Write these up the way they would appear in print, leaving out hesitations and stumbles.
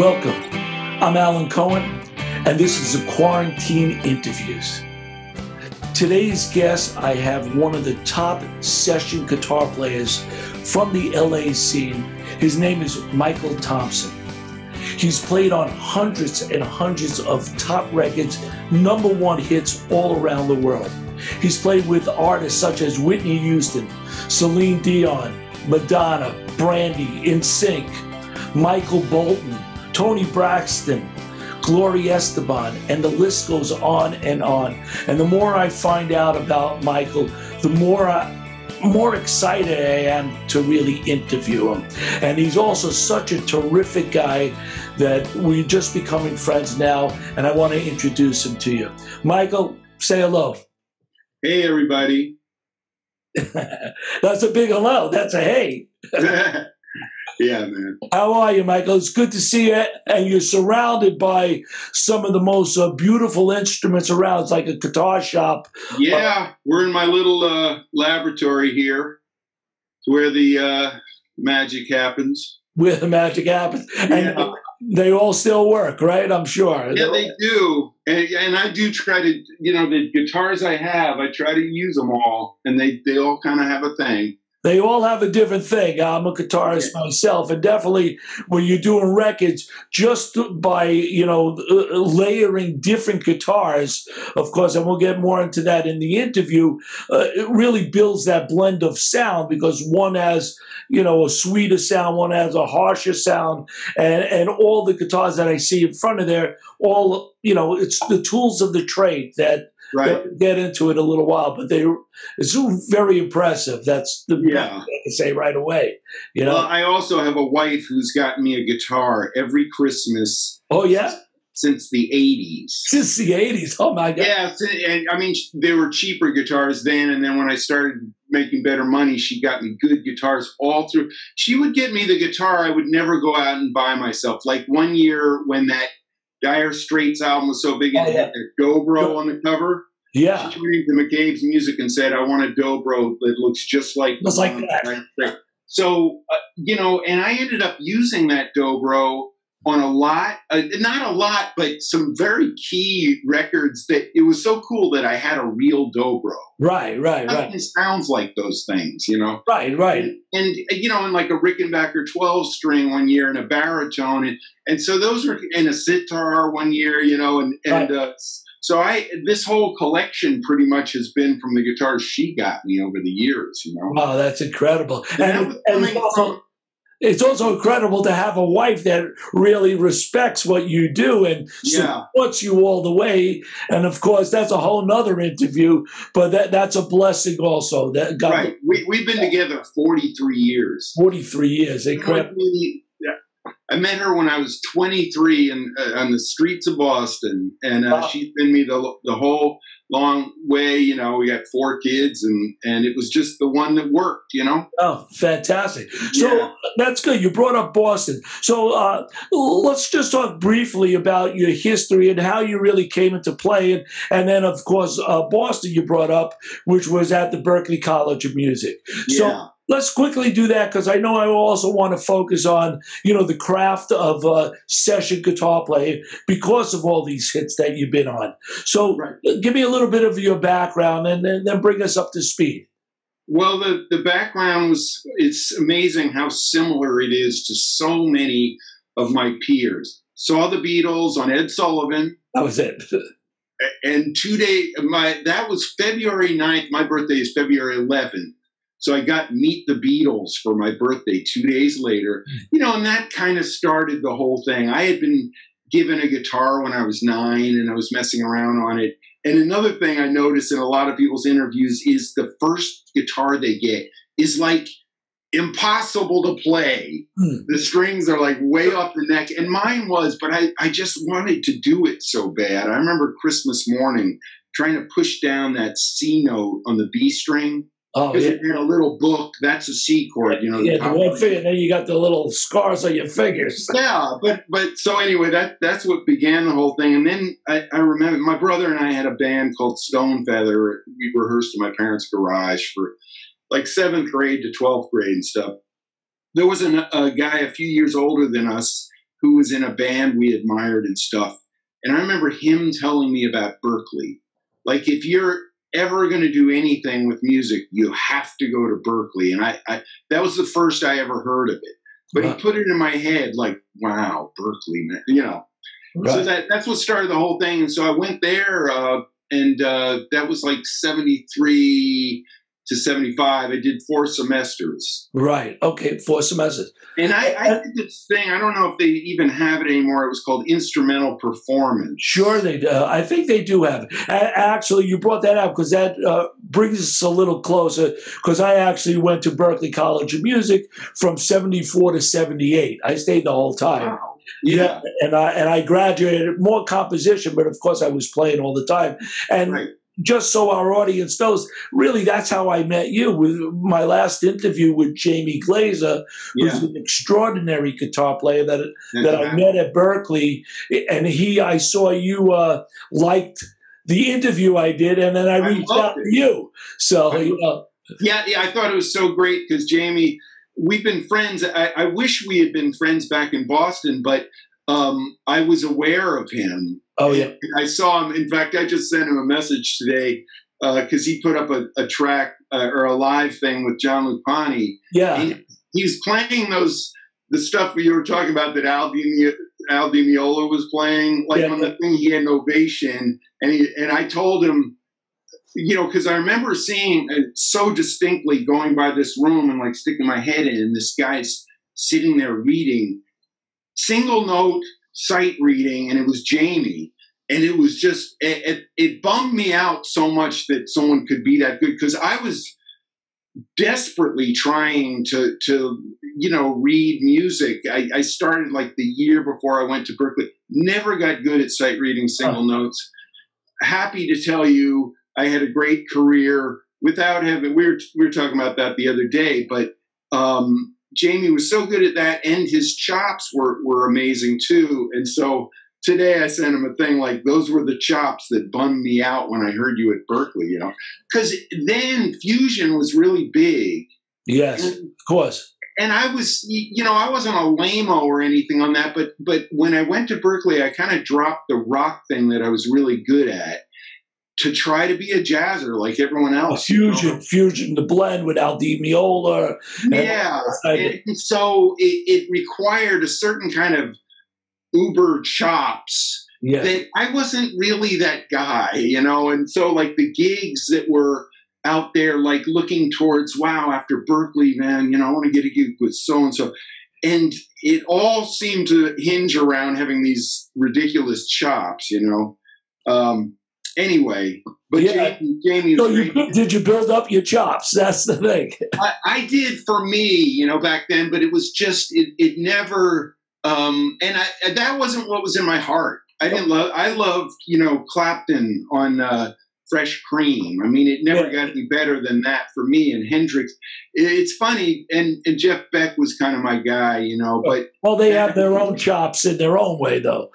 Welcome. I'm Alan Cohen, and this is the Quarantine Interviews. Today's guest, I have one of the top session guitar players from the LA scene. His name is Michael Thompson. He's played on hundreds and hundreds of top records, #1 hits all around the world. He's played with artists such as Whitney Houston, Celine Dion, Madonna, Brandy, NSYNC, Michael Bolton, Tony Braxton, Gloria Estefan, and the list goes on and on. And the more I find out about Michael, the more excited I am to really interview him. And he's also such a terrific guy that we're just becoming friends now, and I want to introduce him to you. Michael, say hello. Hey, everybody. That's a big hello. That's a hey. Yeah, man. How are you, Michael? It's good to see you. And you're surrounded by some of the most beautiful instruments around. It's like a guitar shop. Yeah, we're in my little laboratory here. It's where the magic happens. Where the magic happens. And yeah. They all still work, right? I'm sure. Yeah, they do. And I do try to, the guitars I have, I try to use them all. And they all kind of have a thing. They all have a different thing. I'm a guitarist myself, and definitely when you're doing records, just by layering different guitars, of course, and we'll get more into that in the interview. It really builds that blend of sound because one has a sweeter sound, one has a harsher sound, and all the guitars that I see in front of there, all it's the tools of the trade that. Right. We'll get into it a little while, but it's very impressive. That's the best I can say right away. Well, I also have a wife who's gotten me a guitar every Christmas. Oh, yeah? Since the 80s. Since the 80s? Oh, my God. Yeah, and I mean, there were cheaper guitars then, and then when I started making better money, she got me good guitars all through. She would get me the guitar I would never go out and buy myself. Like one year when that Dire Straits album was so big, it had their dobro on the cover. Yeah. She went into McCabe's Music and said, I want a dobro that looks just like that. So, and I ended up using that dobro on a lot, not a lot, but some very key records that it was so cool that I had a real dobro. Right. Nothing sounds like those things, Right. And and like a Rickenbacker 12-string one year and a baritone. And so those were in a sitar one year, so this whole collection pretty much has been from the guitars she got me over the years, Wow, that's incredible. And it's also incredible to have a wife that really respects what you do and supports you all the way. And of course, that's a whole nother interview, but that's a blessing also. Right. We've been together 43 years. 43 years. Incredible. I met her when I was 23 on the streets of Boston, and she's been me the whole long way. We got 4 kids, and it was just the one that worked, Oh, fantastic. So that's good. You brought up Boston. So let's just talk briefly about your history and how you really came into play. And then, of course, Boston you brought up, which was at the Berklee College of Music. Yeah. So let's quickly do that because I know I also want to focus on, the craft of session guitar playing because of all these hits that you've been on. So give me a little bit of your background and then bring us up to speed. Well, the background it's amazing how similar it is to so many of my peers. Saw the Beatles on Ed Sullivan. That was it. And that was February 9th. My birthday is February 11th. So I got Meet the Beatles for my birthday 2 days later, and that kind of started the whole thing. I had been given a guitar when I was 9 and I was messing around on it. And another thing I noticed in a lot of people's interviews is the first guitar they get is like impossible to play. The strings are like way off the neck. And mine was, but I just wanted to do it so bad. I remember Christmas morning trying to push down that C note on the B string. Oh, it had a little book. That's a C chord, the one finger. And then you got the little scars on your fingers. Yeah, but so anyway, that's what began the whole thing. And then I remember my brother and I had a band called Stone Feather. We rehearsed in my parents' garage for like 7th grade to 12th grade and stuff. There was a guy a few years older than us who was in a band we admired and stuff. And I remember him telling me about Berklee. Like, if you're ever going to do anything with music, you have to go to Berklee. And I that was the first I ever heard of it. But he put it in my head, like, wow, Berklee, man, you know. Right. So that's what started the whole thing. And so I went there, and that was like 73 to 75. I did 4 semesters. Right. Okay, 4 semesters. And I did this thing. I don't know if they even have it anymore. It was called instrumental performance. Sure, they do. I think they do have it. Actually, you brought that up because that brings us a little closer, because I actually went to Berklee College of Music from 74 to 78. I stayed the whole time. Wow. Yeah. And I graduated, more composition, but of course I was playing all the time. And right. Just so our audience knows, really, that's how I met you. With my last interview with Jamie Glazer, who's an extraordinary guitar player that I met at Berklee, and I saw you liked the interview I did, and then I reached out to you. So, yeah, I thought it was so great because Jamie, we've been friends. I wish we had been friends back in Boston, but I was aware of him. Oh, yeah. And I saw him. In fact, I just sent him a message today because he put up a track or a live thing with John Lupani. Yeah. And he was playing the stuff you were talking about that Al Di Meola was playing. Like on the thing, he had an ovation. And I told him, you know, because I remember seeing so distinctly going by this room and like sticking my head in, and this guy's sitting there reading single note sight reading, and it was Jamie, and it was just it bummed me out so much that someone could be that good, because I was desperately trying to you know, read music. I started like the year before I went to Berklee. Never got good at sight reading single notes. Happy to tell you, I had a great career without having. We were talking about that the other day, but Jamie was so good at that, and his chops were amazing too. And so today I sent him a thing like, those were the chops that bummed me out when I heard you at Berklee, you know, because then fusion was really big. Yes, of course. And I was, you know, I wasn't a lame-o or anything on that, but when I went to Berklee, I kind of dropped the rock thing that I was really good at to try to be a jazzer like everyone else. Fusion, the blend with Al Di Meola. Yeah, and so it required a certain kind of uber chops that I wasn't really that guy, you know. And so like the gigs that were out there, like looking towards, wow, after Berklee, man, you know, I want to get a gig with so-and-so. And it all seemed to hinge around having these ridiculous chops, you know. Anyway, but Jamie so did you build up your chops? That's the thing. I did for me, you know, back then, but it was just, it never, that wasn't what was in my heart. I loved, you know, Clapton on Fresh Cream. I mean, it never got any better than that for me. And Hendrix, it's funny, and Jeff Beck was kind of my guy, you know. But well, they have their own chops in their own way, though.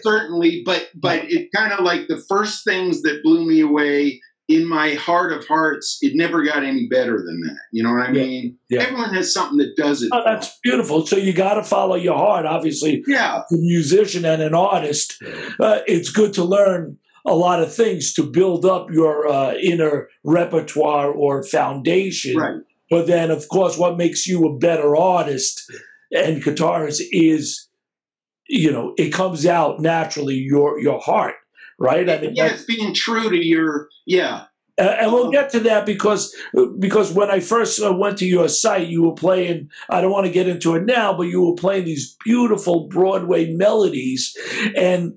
Certainly, but it kind of like the first things that blew me away in my heart of hearts. It never got any better than that. You know what I mean? Yeah. Everyone has something that does it. Oh, that's beautiful. So you got to follow your heart, obviously. Yeah, as a musician and an artist, it's good to learn a lot of things to build up your inner repertoire or foundation. Right. But then, of course, what makes you a better artist and guitarist is, you know, it comes out naturally, your heart, right? I mean, it's being true to your, and we'll get to that because when I first went to your site, you were playing, I don't want to get into it now, but you were playing these beautiful Broadway melodies, and,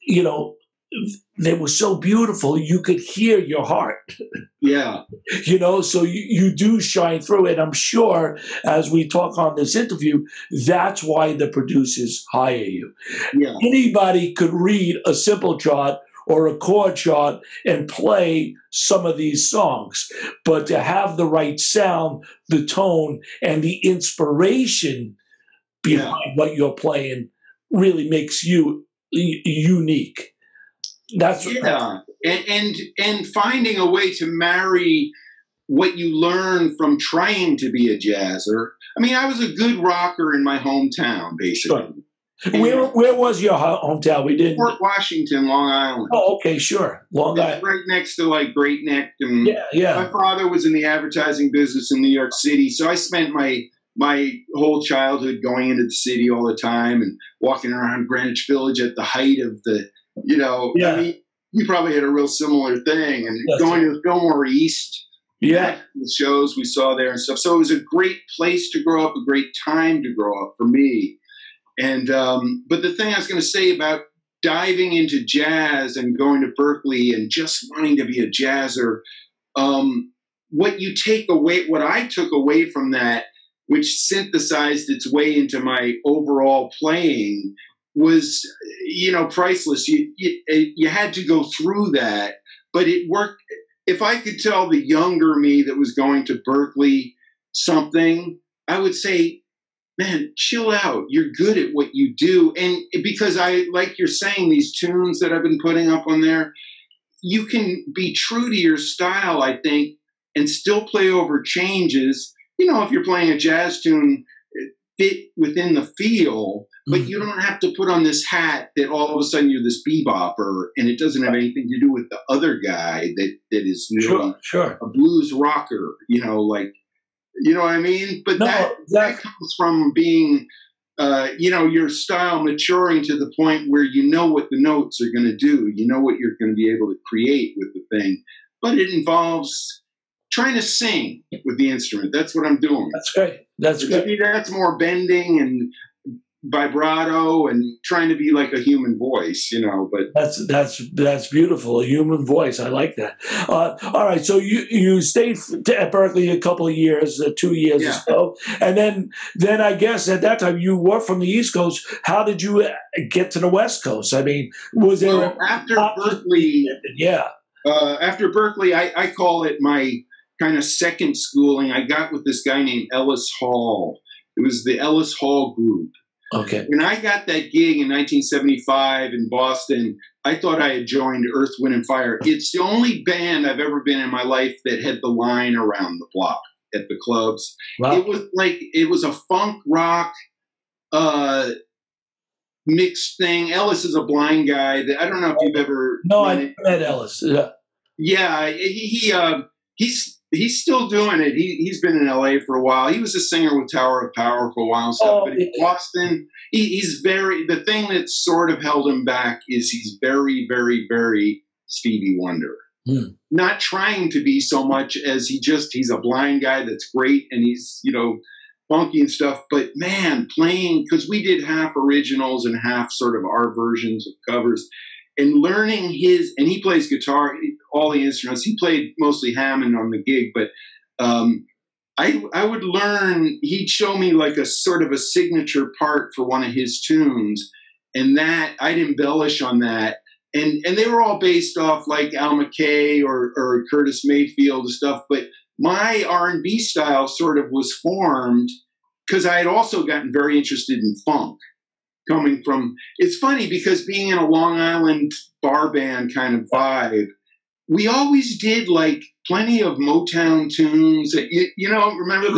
you know, they were so beautiful, you could hear your heart. Yeah. You know, so you do shine through it. I'm sure as we talk on this interview, that's why the producers hire you. Yeah. Anybody could read a simple chart or a chord chart and play some of these songs. But to have the right sound, the tone, and the inspiration behind what you're playing really makes you unique. That's and finding a way to marry what you learn from trying to be a jazzer I mean, I was a good rocker in my hometown, basically. Sure. Where was your hometown? We didn't. Fort Washington, Long Island. Oh, okay, sure. Long Island. Right next to like Great Neck. And yeah. My father was in the advertising business in New York City, so I spent my whole childhood going into the city all the time and walking around Greenwich Village at the height of the, I mean, you probably had a real similar thing, and going to Fillmore East. Yeah, the shows we saw there and stuff. So it was a great place to grow up, a great time to grow up for me. And but the thing I was going to say about diving into jazz and going to Berklee and just wanting to be a jazzer, what I took away from that, which synthesized its way into my overall playing, was priceless. You had to go through that, but it worked. If I could tell the younger me that was going to Berklee something, I would say, man, chill out. You're good at what you do. And because like you're saying, these tunes that I've been putting up on there, you can be true to your style, I think, and still play over changes. If you're playing a jazz tune, fit within the feel, but you don't have to put on this hat that all of a sudden you're this bebopper and it doesn't have anything to do with the other guy that is really a blues rocker, you know what I mean? But that comes from being, your style maturing to the point where you know what the notes are going to do. You know what you're going to be able to create with the thing. But it involves trying to sing with the instrument. That's what I'm doing. That's great. That's great. To me, that's more bending and vibrato and trying to be like a human voice, but that's beautiful. A human voice. I like that. All right. So you stayed at Berklee a couple of years, 2 years or so. And then I guess at that time you were from the East Coast. How did you get to the West Coast? I mean, was there after Berklee? After Berklee, I call it my kind of second schooling. I got with this guy named Ellis Hall. It was the Ellis Hall group. Okay. When I got that gig in 1975 in Boston, I thought I had joined Earth, Wind & Fire. It's the only band I've ever been in my life that had the line around the block at the clubs. Wow. It was a funk rock mixed thing. Ellis is a blind guy. I don't know if you've ever... No, I met Ellis. Yeah, he's still doing it. He's been in LA for a while. He was a singer with Tower of Power for a while and stuff. But in Boston, he's the thing that sort of held him back is he's very, very, very Stevie Wonder. Not trying to be so much as he's a blind guy that's great and he's, funky and stuff. But man, playing, because we did half originals and half sort of our versions of covers. And learning and he plays guitar, all the instruments. He played mostly Hammond on the gig, but I would learn. He'd show me like a sort of a signature part for one of his tunes, and that I'd embellish on that. And they were all based off like Al McKay or Curtis Mayfield and stuff. But my R&B style sort of was formed because I had also gotten very interested in funk. Coming from, it's funny because being in a Long Island bar band kind of vibe, we always did like plenty of Motown tunes. Remember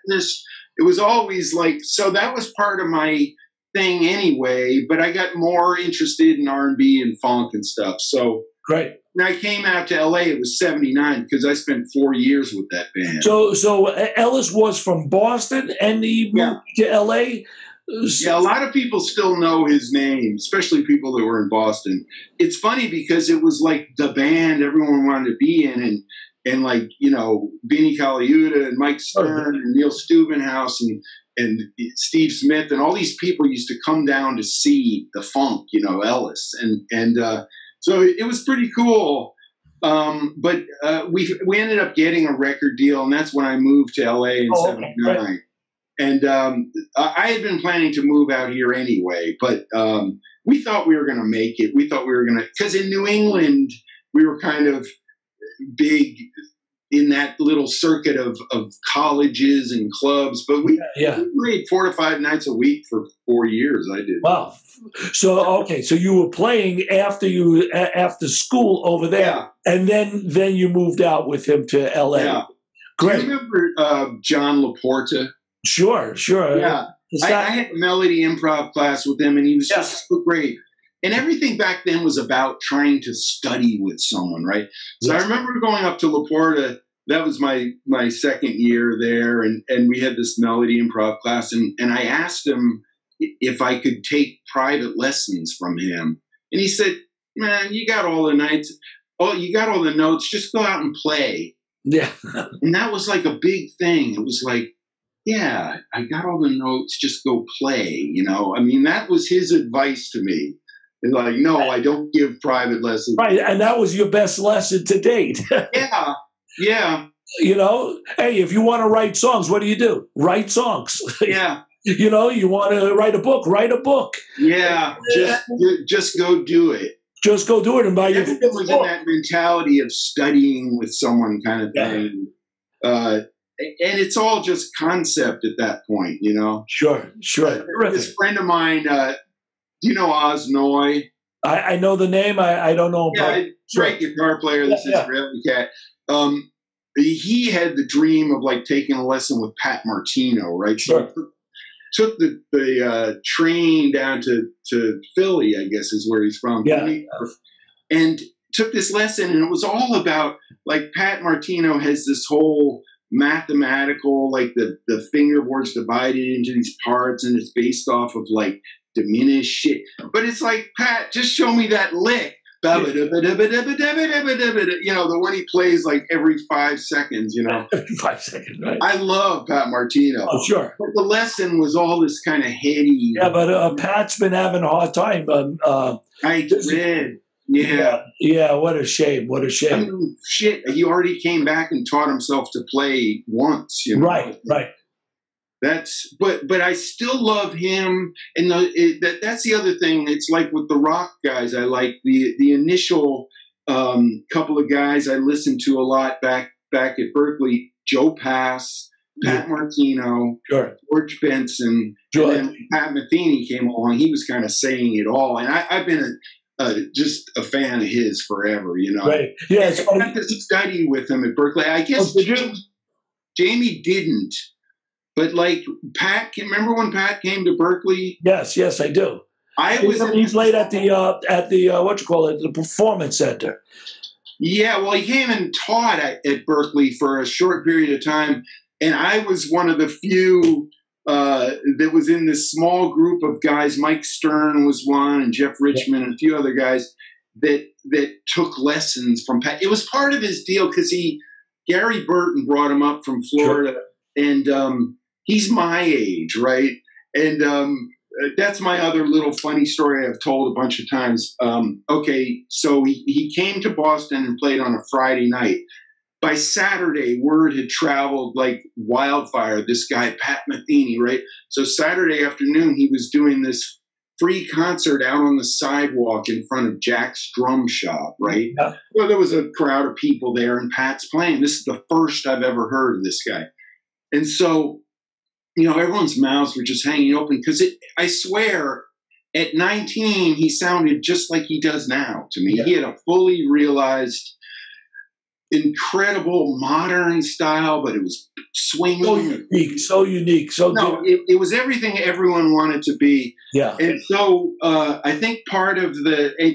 this? It was always like, so that was part of my thing anyway. But I got more interested in R&B and funk and stuff. So great. When I came out to LA, it was '79 because I spent 4 years with that band. So Ellis was from Boston and he moved to LA. Yeah, a lot of people still know his name, especially people that were in Boston. It's funny because it was like the band everyone wanted to be in, and like, Vinnie Colaiuta and Mike Stern and Neil Steubenhouse and Steve Smith and all these people used to come down to see the funk, Ellis. And so it was pretty cool. But we ended up getting a record deal, and that's when I moved to LA in '79. Right. And I had been planning to move out here anyway, but we thought we were going to make it. We thought we were going to, because in New England, we were kind of big in that little circuit of colleges and clubs, but we played 4 to 5 nights a week for 4 years. I did. Wow. So you were playing after school over there, and then you moved out with him to LA. Yeah. Great. Do you remember John LaPorta? Sure. Yeah. I had a melody improv class with him, and he was just so great. And everything back then was about trying to study with someone, right? So I remember going up to La Porta. That was my second year there, and we had this melody improv class, and I asked him if I could take private lessons from him. And he said, man, you got all the nights. Oh, you got all the notes. Just go out and play. Yeah. And that was like a big thing. It was like, yeah, I got all the notes. Just go play. You know, I mean, that was his advice to me. And like, no, I don't give private lessons. Right. And that was your best lesson to date. Yeah. Yeah. You know, hey, if you want to write songs, what do? Write songs. Yeah. You know, you want to write a book, write a book. Yeah. Just go do it. Just go do it. And by everyone was in that mentality of studying with someone kind of thing. And it's all just concept at that point, you know? Sure. This friend of mine, do you know Oz Noy? I know the name. I don't know. Yeah, great guitar player. This Israeli cat. He had the dream of like taking a lesson with Pat Martino, right? Sure. So took the train down to Philly, I guess is where he's from. Yeah. And took this lesson, and it was all about, like, Pat Martino has this whole mathematical, like the fingerboards divided into these parts, and it's based off of like diminished shit. But it's like, Pat, just show me that lick. You know, the one he plays like every 5 seconds, you know. Every 5 seconds, right? I love Pat Martino. Oh, sure. But the lesson was all this kind of heady. Yeah, but Pat's been having a hard time. I did. Yeah. Yeah, what a shame. What a shame. I mean, shit, he already came back and taught himself to play once, you know. Right. But I still love him, and that's the other thing. It's like with the rock guys, I like the initial couple of guys I listened to a lot back at Berkeley: Joe Pass, Pat Martino, George Benson, and then Pat Metheny came along. He was kind of saying it all, and I've been just a fan of his forever, you know. Right. Yeah. I got to study with him at Berkeley. I guess Jamie didn't. But like Pat, remember when Pat came to Berkeley? Yes, I do. He played at the Performance Center. Yeah, well, he came and taught at Berkeley for a short period of time, and I was one of the few that was in this small group of guys. Mike Stern was one, and Jeff Richmond, and a few other guys that took lessons from Pat. It was part of his deal because Gary Burton brought him up from Florida, and he's my age, right? And that's my other little funny story I've told a bunch of times. Okay, so he came to Boston and played on a Friday night. By Saturday, word had traveled like wildfire, this guy, Pat Metheny, right? So Saturday afternoon, he was doing this free concert out on the sidewalk in front of Jack's Drum Shop, right? Yeah. Well, there was a crowd of people there, and Pat's playing. This is the first I've ever heard of this guy. And so, you know, everyone's mouths were just hanging open because I swear, at 19, he sounded just like he does now to me. Yeah. He had a fully realized, incredible modern style, but it was swinging. So unique. It was everything everyone wanted to be. Yeah. And so I think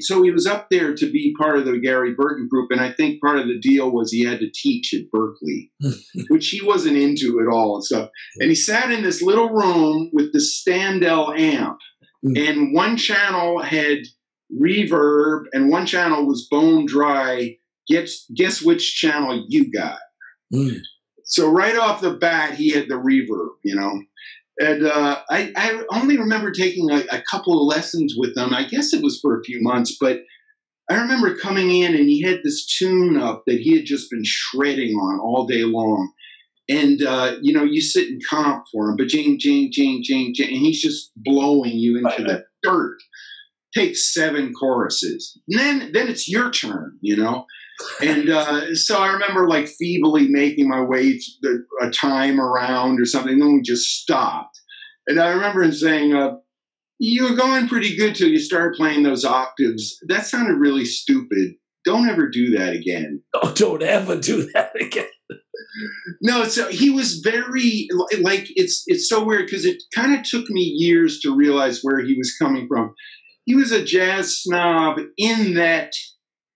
so he was up there to be part of the Gary Burton group, and I think part of the deal was he had to teach at Berkeley, which he wasn't into at all and stuff. And he sat in this little room with the Standell amp, and one channel had reverb, and one channel was bone dry. Guess which channel you got. So right off the bat, he had the reverb, you know. And I only remember taking a couple of lessons with him. I guess it was for a few months, but I remember coming in and he had this tune up that he had just been shredding on all day long. And, you know, you sit and comp for him, but jing, jing, jing, jing, jing, and he's just blowing you into the dirt. Takes 7 choruses. And then it's your turn, you know. And so I remember like feebly making my way a time around or something. Then we just stopped. And I remember him saying, you were going pretty good till you started playing those octaves. That sounded really stupid. Don't ever do that again. Oh, don't ever do that again. No, so he was very like it's so weird because it kind of took me years to realize where he was coming from. He was a jazz snob in that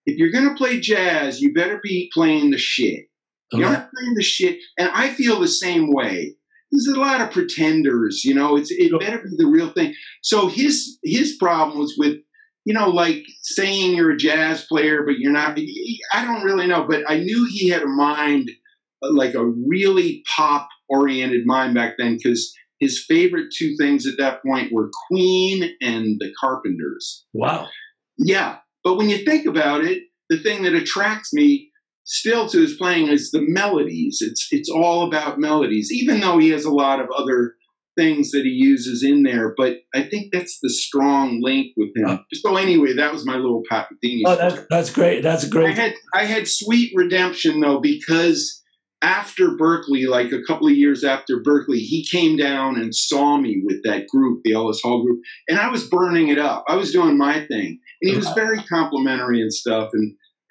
if you're going to play jazz, you better be playing the shit. You're not playing the shit, and I feel the same way. There's a lot of pretenders, you know. It better be the real thing. So his problem was with, you know, like saying you're a jazz player, but you're not. I don't really know, but I knew he had a mind, like a really pop-oriented mind back then, because his favorite two things at that point were Queen and the Carpenters. Wow. Yeah, but when you think about it, the thing that attracts me still to his playing is the melodies. It's all about melodies, even though he has a lot of other things that he uses in there. But I think that's the strong link with him. So anyway, that was my little Papatini. Oh, that's great. That's great. I had sweet redemption though, because after Berkeley, like a couple of years after Berkeley, he came down and saw me with that group, the Ellis Hall group, and I was burning it up. I was doing my thing, and he was very complimentary and stuff.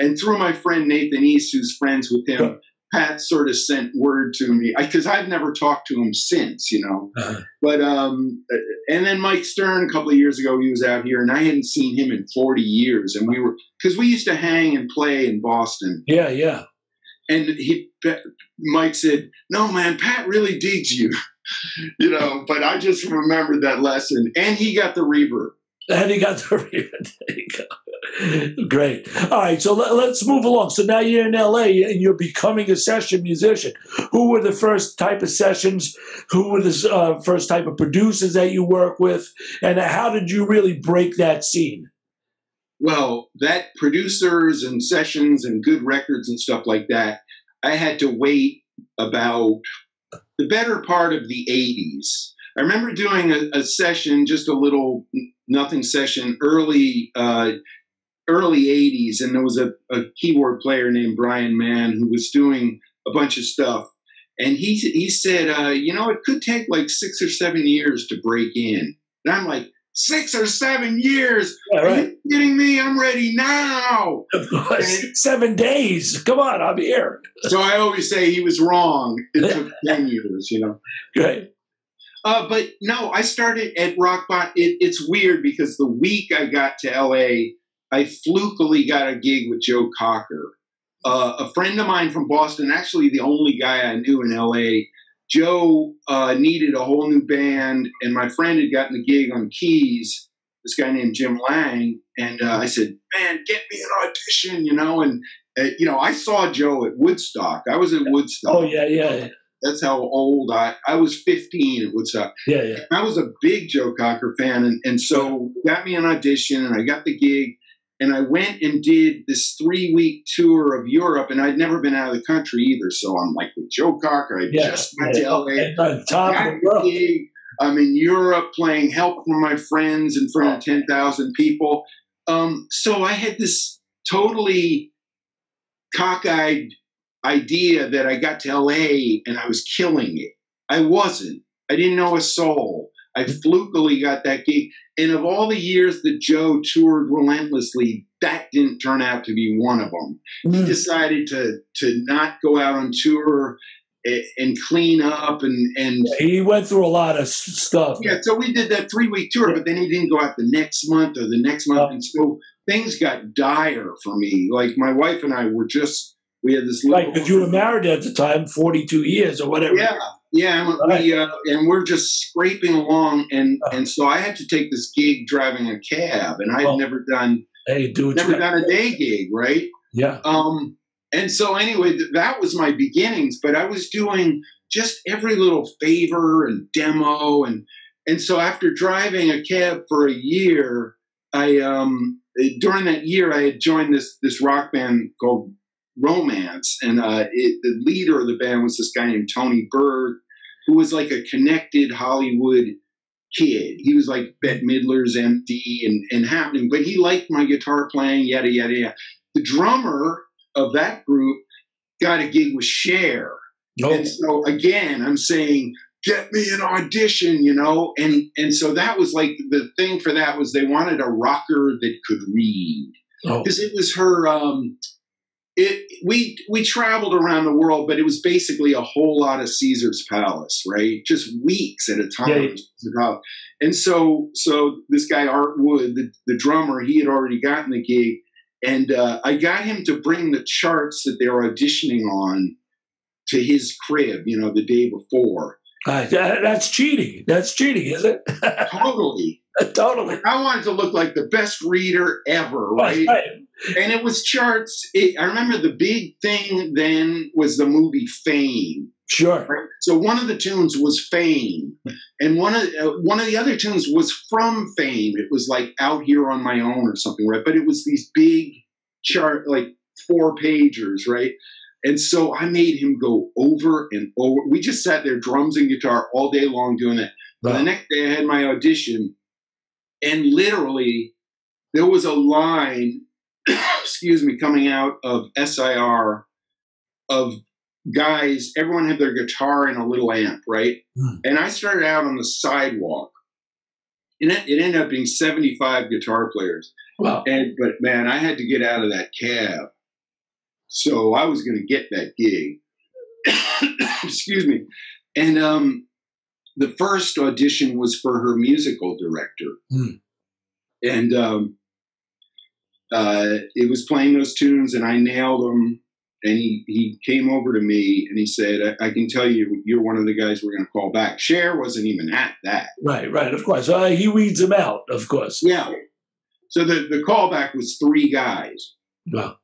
And through my friend Nathan East, who's friends with him, Pat sort of sent word to me, because I've never talked to him since, you know. But and then Mike Stern, a couple of years ago, he was out here, and I hadn't seen him in 40 years, and because we used to hang and play in Boston. Yeah, yeah. And Mike said, "No, man, Pat really digs you," you know. But I just remembered that lesson, and he got the reverb. And he got the reverb. There you go. Great. All right, so let's move along. So now you're in LA and you're becoming a session musician. Who were the first type of sessions? Who were the first type of producers that you work with? And how did you really break that scene? Well, that producers and sessions and good records and stuff like that, I had to wait about the better part of the 80s. I remember doing a session, just a little nothing session, early 80s, and there was a keyboard player named Brian Mann who was doing a bunch of stuff. And he said, you know, it could take like 6 or 7 years to break in. And I'm like, 6 or 7 years? Yeah, right. Are you kidding me? I'm ready now. Of course. 7 days. Come on, I'm here. So I always say he was wrong. It took 10 years, you know. Great. But no, I started at Rockbot. It's weird because the week I got to LA, I flukily got a gig with Joe Cocker. A friend of mine from Boston, actually the only guy I knew in LA. Joe needed a whole new band, and my friend had gotten a gig on keys, this guy named Jim Lang, and I said, man, get me an audition, you know, and, you know, I saw Joe at Woodstock. I was at Woodstock. Oh, yeah, yeah. That's how old I was 15 at Woodstock. Yeah, yeah. I was a big Joe Cocker fan, and so got me an audition, and I got the gig, and I went and did this 3-week tour of Europe, and I'd never been out of the country either. So I'm like with Joe Cocker. I just went to LA. I'm in Europe playing Help from My Friends in front of 10,000 people. So I had this totally cockeyed idea that I got to LA and I was killing it. I wasn't. I didn't know a soul. I flukily got that gig. And of all the years that Joe toured relentlessly, that didn't turn out to be one of them. He decided to not go out on tour and clean up. And he went through a lot of stuff. Yeah, so we did that 3-week tour, but then he didn't go out the next month or the next month. And so things got dire for me. Like my wife and I were just, we had this little... Right, because you were married at the time, 42 years or whatever. Yeah. Yeah, and we're just scraping along, and so I had to take this gig driving a cab, and I'd never done a day gig, right? Yeah. And so anyway, that was my beginnings, but I was doing just every little favor and demo, and so after driving a cab for a year, during that year I had joined this rock band called Romance, and the leader of the band was this guy named Tony Berg, who was like a connected Hollywood kid. He was like Bette Midler's MD and happening, but he liked my guitar playing, yada, yada, yada. The drummer of that group got a gig with Cher. Oh. And so again, I'm saying, get me an audition, you know? And so that was like, the thing for that was they wanted a rocker that could read. Because it was her... We traveled around the world, but it was basically a whole lot of Caesar's Palace, right? Just weeks at a time. Yeah. And so this guy Art Wood, the drummer, he had already gotten the gig, and I got him to bring the charts that they were auditioning on to his crib, the day before. That's cheating. That's cheating, is it? Totally. Totally. I wanted to look like the best reader ever, right? Right. And it was charts. I remember the big thing then was the movie Fame. Sure. Right? So one of the tunes was Fame, and one of the other tunes was from Fame. It was like Out Here on My Own or something, right? But it was these big chart, like 4-pagers, right? And so I made him go over and over. We just sat there, drums and guitar, all day long doing that. Wow. The next day I had my audition, and literally there was a line, excuse me, coming out of SIR of guys, everyone had their guitar and a little amp, right? And I started out on the sidewalk. And it ended up being 75 guitar players. Wow. But man, I had to get out of that cab. So I was going to get that gig. Excuse me. And the first audition was for her musical director. And it was playing those tunes, and I nailed them. And he came over to me and he said, I can tell you, you're one of the guys we're going to call back. Cher wasn't even at that. Right, of course. He weeds them out, of course. Yeah. So the callback was 3 guys. Wow.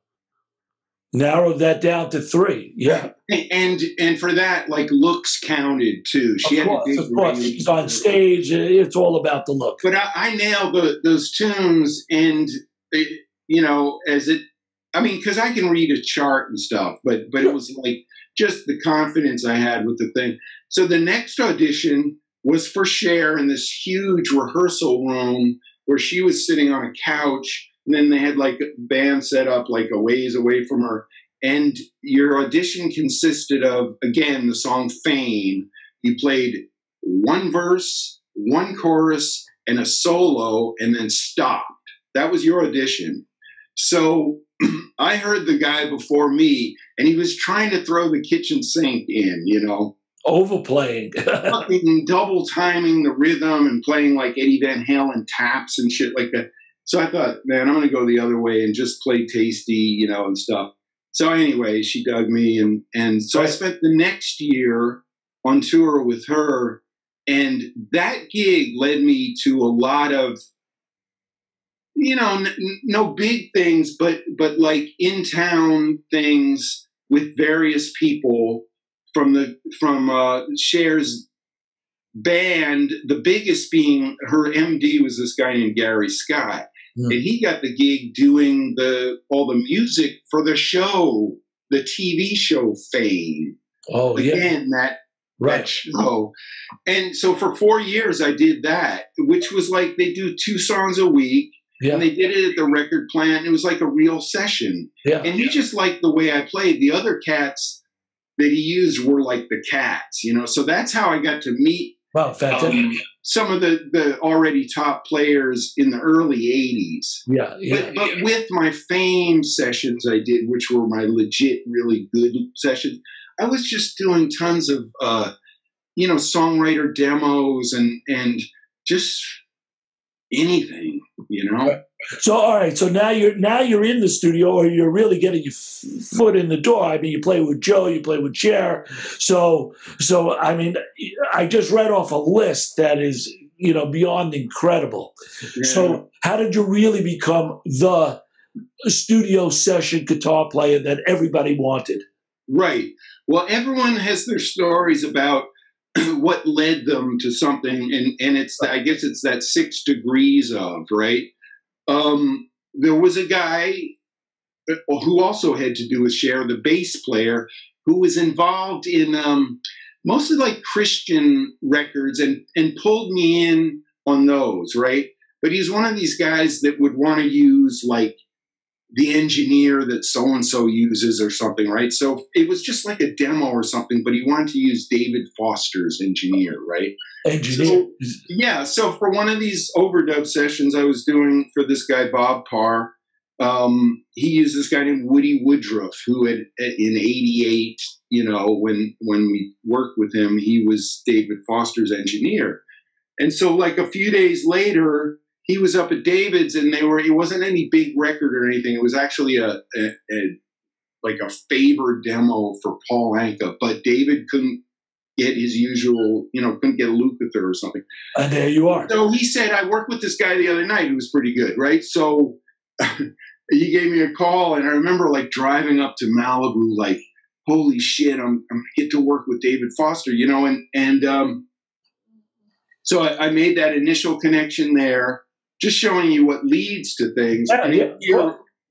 Narrowed that down to 3. Yeah. And for that, like, looks counted too. She of course. She's on stage. It's all about the look. But I nailed those tunes, and because I can read a chart and stuff, but it was like just the confidence I had with the thing. So the next audition was for Cher in this huge rehearsal room where she was sitting on a couch, and then they had like a band set up like a ways away from her. And your audition consisted of, again, the song Fame. You played 1 verse, 1 chorus, and a solo, and then stopped. That was your audition. So I heard the guy before me, and he was trying to throw the kitchen sink in, Overplaying. Fucking double timing the rhythm and playing like Eddie Van Halen taps and shit like that. So I thought, man, I'm going to go the other way and just play tasty, and stuff. So anyway, she dug me. And so I spent the next year on tour with her. And that gig led me to a lot of, no big things, but like in town things with various people from Cher's band. The biggest being her MD was this guy named Gary Scott, and he got the gig doing all the music for the show, the TV show Fame. Oh, again, yeah. That show. And so for 4 years I did that, which was like they do 2 songs a week. Yeah. And they did it at the record plant. It was like a real session. Yeah. And he just liked the way I played. The other cats that he used were like the Cats, So that's how I got to meet some of the already top players in the early 80s. Yeah. But with my Fame sessions I did, which were my legit, really good sessions, I was just doing tons of, songwriter demos and just anything, So all right, so now you're in the studio, or you're really getting your foot in the door. I mean, you play with Joe, you play with Cher. So I mean, I just read off a list that is beyond incredible. Yeah. So how did you really become the studio session guitar player that everybody wanted? Right. Well, everyone has their stories about what led them to something, and I guess it's that 6 degrees of, right? There was a guy who also had to do with Cher, the bass player, who was involved in mostly like Christian records and pulled me in on those, right? But he's one of these guys that would want to use like the engineer that so-and-so uses or something, right? So it was just like a demo or something, but he wanted to use David Foster's engineer, right? So for one of these overdub sessions I was doing for this guy, Bob Parr, he used this guy named Woody Woodruff, who had in '88, when we worked with him, he was David Foster's engineer. And so like a few days later, he was up at David's, and it wasn't any big record or anything. It was actually a favor demo for Paul Anka, but David couldn't get his usual, couldn't get a Lukather or something. And there you are. So he said, I worked with this guy the other night who was pretty good, right? So he gave me a call, and I remember like driving up to Malibu, like, holy shit, I'm gonna get to work with David Foster, so I made that initial connection there, just showing you what leads to things. Yeah,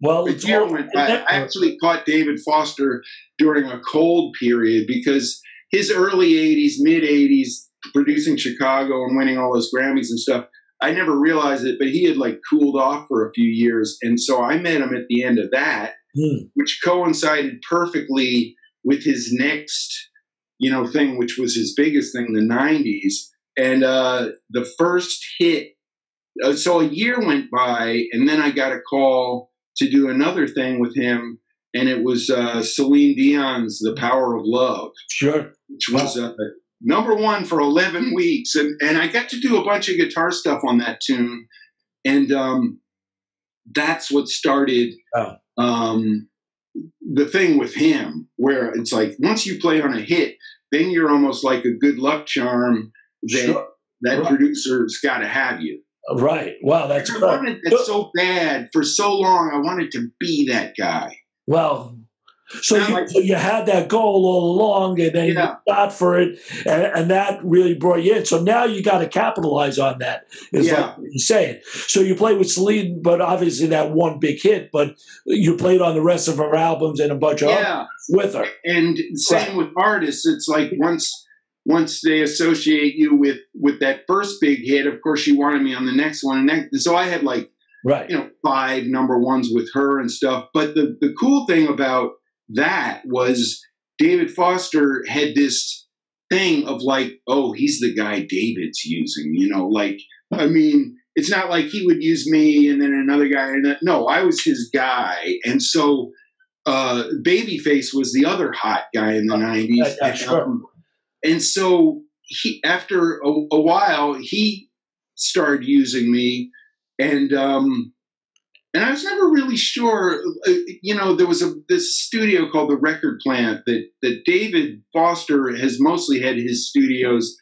I actually caught David Foster during a cold period, because his early 80s, mid 80s, producing Chicago and winning all those Grammys and stuff, I never realized it, but he had like cooled off for a few years. And so I met him at the end of that, which coincided perfectly with his next, thing, which was his biggest thing, the 90s. And the first hit, so a year went by, and then I got a call to do another thing with him, and it was Celine Dion's "The Power of Love," sure, which was #1 for 11 weeks, and I got to do a bunch of guitar stuff on that tune, and that's what started the thing with him, where it's like once you play on a hit, then you're almost like a good luck charm that producer's got to have you. Right. Wow, that's I wanted that so bad for so long. I wanted to be that guy. Well, so you had that goal all along, and then you got for it, and that really brought you in. So now you got to capitalize on that, is like you're saying. So you played with Celine, but obviously that one big hit, but you played on the rest of her albums and a bunch of others with her. And same with artists. It's like once they associate you with that first big hit, of course you wanted me on the next one. And so I had like, 5 #1s with her and stuff. But the cool thing about that was David Foster had this thing of like, oh, he's the guy David's using, it's not like he would use me and then another guy. No, I was his guy. And so Babyface was the other hot guy in the 90s. And so after a while, he started using me, and I was never really sure. There was this studio called the Record Plant that David Foster has mostly had his studios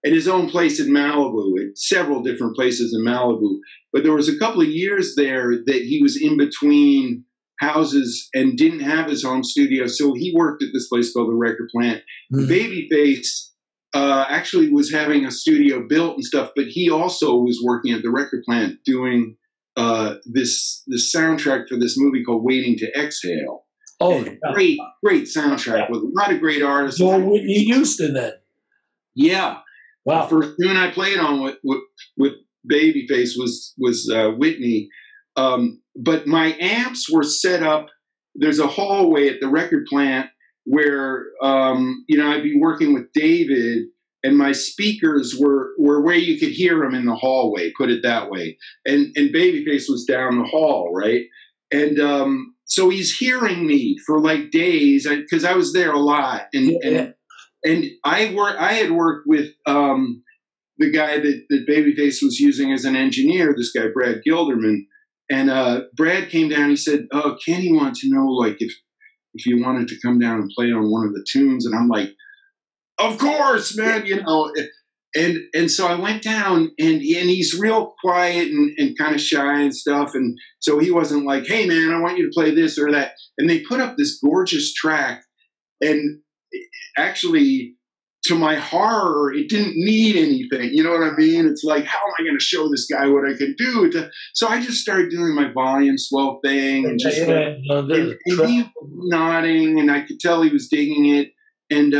at his own place in Malibu, at several different places in Malibu. But there was a couple of years there that he was in between houses and didn't have his home studio, so he worked at this place called the Record Plant. Babyface actually was having a studio built and stuff, but he also was working at the Record Plant doing this soundtrack for this movie called Waiting to Exhale. Oh, great soundtrack with a lot of great artists. So Whitney Houston then. Yeah. Wow. The first tune I played on with Babyface was Whitney. But my amps were set up. There's a hallway at the Record Plant where, I'd be working with David, and my speakers were where you could hear him in the hallway, put it that way. And Babyface was down the hall, right? And so he's hearing me for like days, because I was there a lot. And I had worked with the guy that Babyface was using as an engineer, this guy, Brad Gilderman. And Brad came down. He said, "Oh, Kenny wanted to know like if you wanted to come down and play on one of the tunes." And I'm like, "Of course, man!" And so I went down, and he's real quiet and kind of shy and stuff. And so he wasn't like, "Hey, man, I want you to play this or that." And they put up this gorgeous track, and actually, to my horror, it didn't need anything. You know what I mean? It's like, how am I going to show this guy what I can do? So I just started doing my volume swell thing, and just and he nodding, and I could tell he was digging it. And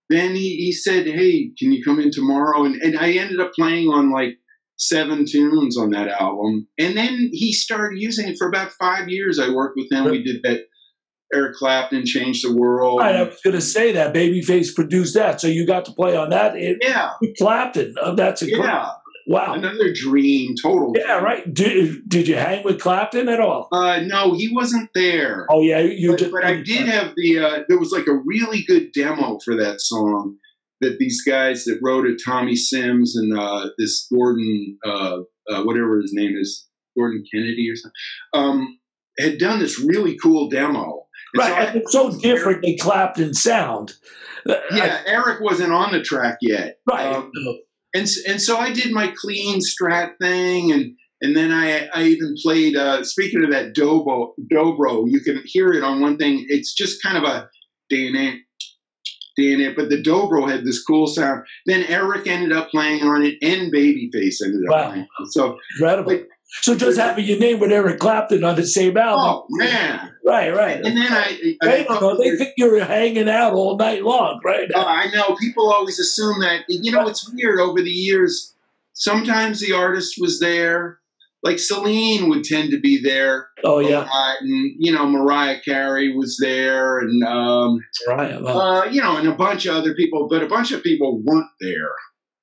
then he said, "Hey, can you come in tomorrow?" And I ended up playing on like 7 tunes on that album. And then he started using it for about 5 years. I worked with him. We did that. Eric Clapton Changed the World. Right, I was going to say that. Babyface produced that, so you got to play on that. Clapton. That's a great. Wow. Another dream, total. Yeah, dream. right. Did you hang with Clapton at all? No, he wasn't there. Oh yeah, but I did have there was like a really good demo for that song that these guys that wrote it, Tommy Sims and this Gordon, whatever his name is, Gordon Kennedy or something, had done this really cool demo. And right, and it's so different than Clapton sound. Yeah, Eric wasn't on the track yet. Right. And so I did my clean Strat thing, and then I even played. Speaking of that dobro, you can hear it on one thing. It's just kind of a but the dobro had this cool sound. Then Eric ended up playing on it, and Babyface ended up playing on it. So incredible. So just having your name with Eric Clapton on the same album. Oh man! Right. And then they don't know. They think you're hanging out all night long, right? I know. People always assume that. It's weird. Over the years, sometimes the artist was there. Like Celine would tend to be there. Oh yeah. And Mariah Carey was there, and and a bunch of other people, but a bunch of people weren't there.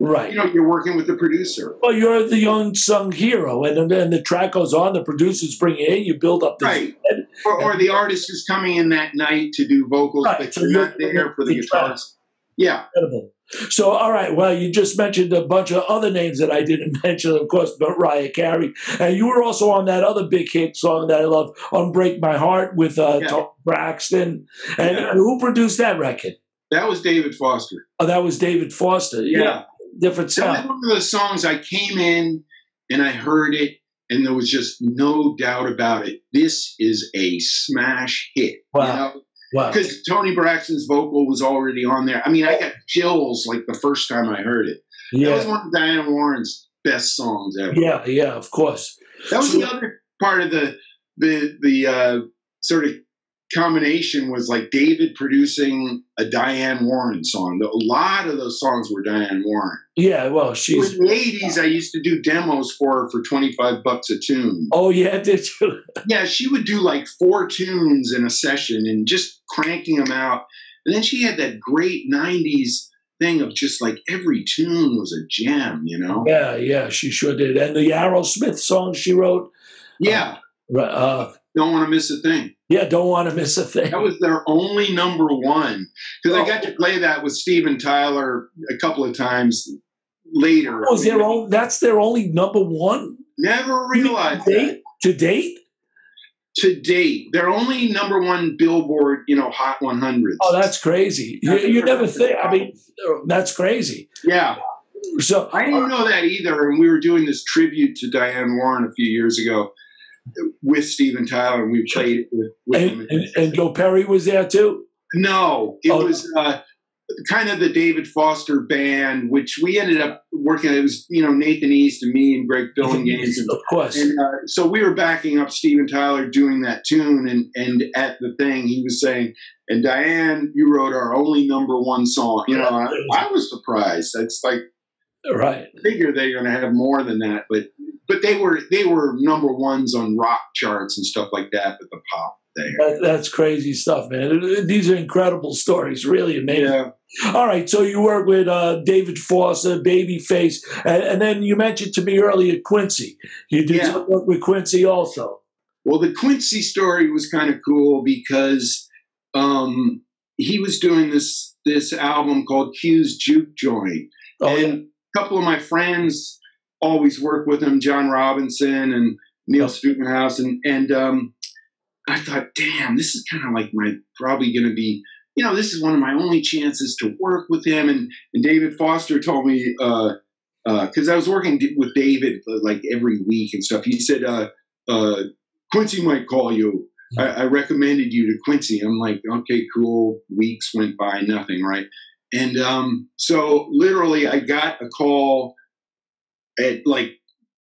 Right. You're working with the producer. Well, you're the unsung hero, and then the track goes on. The producers bring it in. You build up this right. Or the artist is coming in that night to do vocals, but you're not there for the guitars. Yeah. Incredible. So, all right. Well, you just mentioned a bunch of other names that I didn't mention, of course, Mariah Carey. And you were also on that other big hit song that I love, Unbreak My Heart, with Tony Braxton. And who produced that record? That was David Foster. Oh, that was David Foster. Yeah. Different sound. That was one of those songs I came in and I heard it, and there was just no doubt about it. This is a smash hit. Wow. Wow. Because Tony Braxton's vocal was already on there. I mean, I got chills like the first time I heard it. Yeah. That was one of Diane Warren's best songs ever. Yeah, of course. That was the other part of the sort of combination was like David producing a Diane Warren song. A lot of those songs were Diane Warren. Yeah, well, she's... In the 80s, I used to do demos for her for $25 a tune. Oh, yeah, did you? Yeah, she would do like 4 tunes in a session and just cranking them out. And then she had that great 90s thing of just like every tune was a gem, Yeah, she sure did. And the Aerosmith songs she wrote? Yeah. Don't Want to Miss a Thing. Yeah, Don't Want to Miss a Thing. That was their only #1. Because I got to play that with Steven Tyler a couple of times later. Oh, that's their only #1? Never realized that. To date? To date. Their only #1 Billboard, Hot 100s. Oh, that's crazy. You never think. I mean, that's crazy. Yeah. So I didn't know that either. And we were doing this tribute to Diane Warren a few years ago with Steven Tyler, and we played it with him. And Joe Perry was there too? No, it was kind of the David Foster band, which we ended up working. It was Nathan East and me and Greg Fillinganes, of course. And so we were backing up Steven Tyler doing that tune, and at the thing he was saying, "And Diane, you wrote our only #1 song." I was surprised. That's like, right. I figure they're going to have more than that, but they were #1s on rock charts and stuff like that. But the pop thing. That's crazy stuff, man. These are incredible stories, really amazing. Yeah. All right, so you work with David Foster, Babyface, and then you mentioned to me earlier Quincy. You did some work with Quincy also. Well, the Quincy story was kind of cool because he was doing this album called Q's Juke Joint. And a couple of my friends always work with him, John Robinson and Neil Stubenhouse. And I thought, damn, this is kind of like probably going to be, this is one of my only chances to work with him. And David Foster told me, because I was working with David like every week and stuff. He said, Quincy might call you. I recommended you to Quincy. I'm like, okay, cool. Weeks went by, nothing, right? And so literally I got a call at like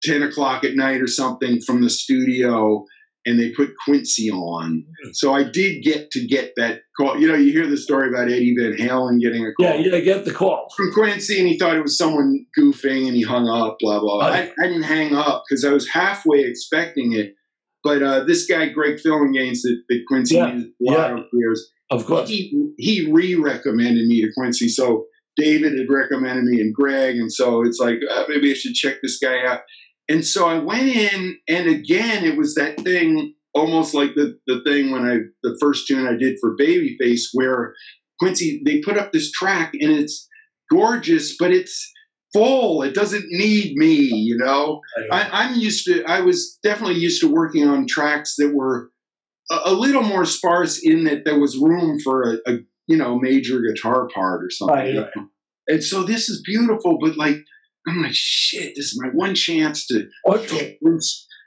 10 o'clock at night or something from the studio, and they put Quincy on. So I did get that call. You hear the story about Eddie Van Halen getting a call. Yeah, get the call. From Quincy, and he thought it was someone goofing, and he hung up, blah, blah. I didn't hang up because I was halfway expecting it. But this guy, Greg Fillinganes, that Quincy used a lot of years, of course, he re-recommended me to Quincy. So David had recommended me and Greg, and so it's like maybe I should check this guy out. And so I went in, and again, it was that thing, almost like the thing when the first tune I did for Babyface, where Quincy, they put up this track, and it's gorgeous, but it's full. It doesn't need me, you know. I was definitely used to working on tracks that were a little more sparse, in that there was room for a major guitar part or something. Right. And so this is beautiful, but like, I'm like, shit, this is my one chance to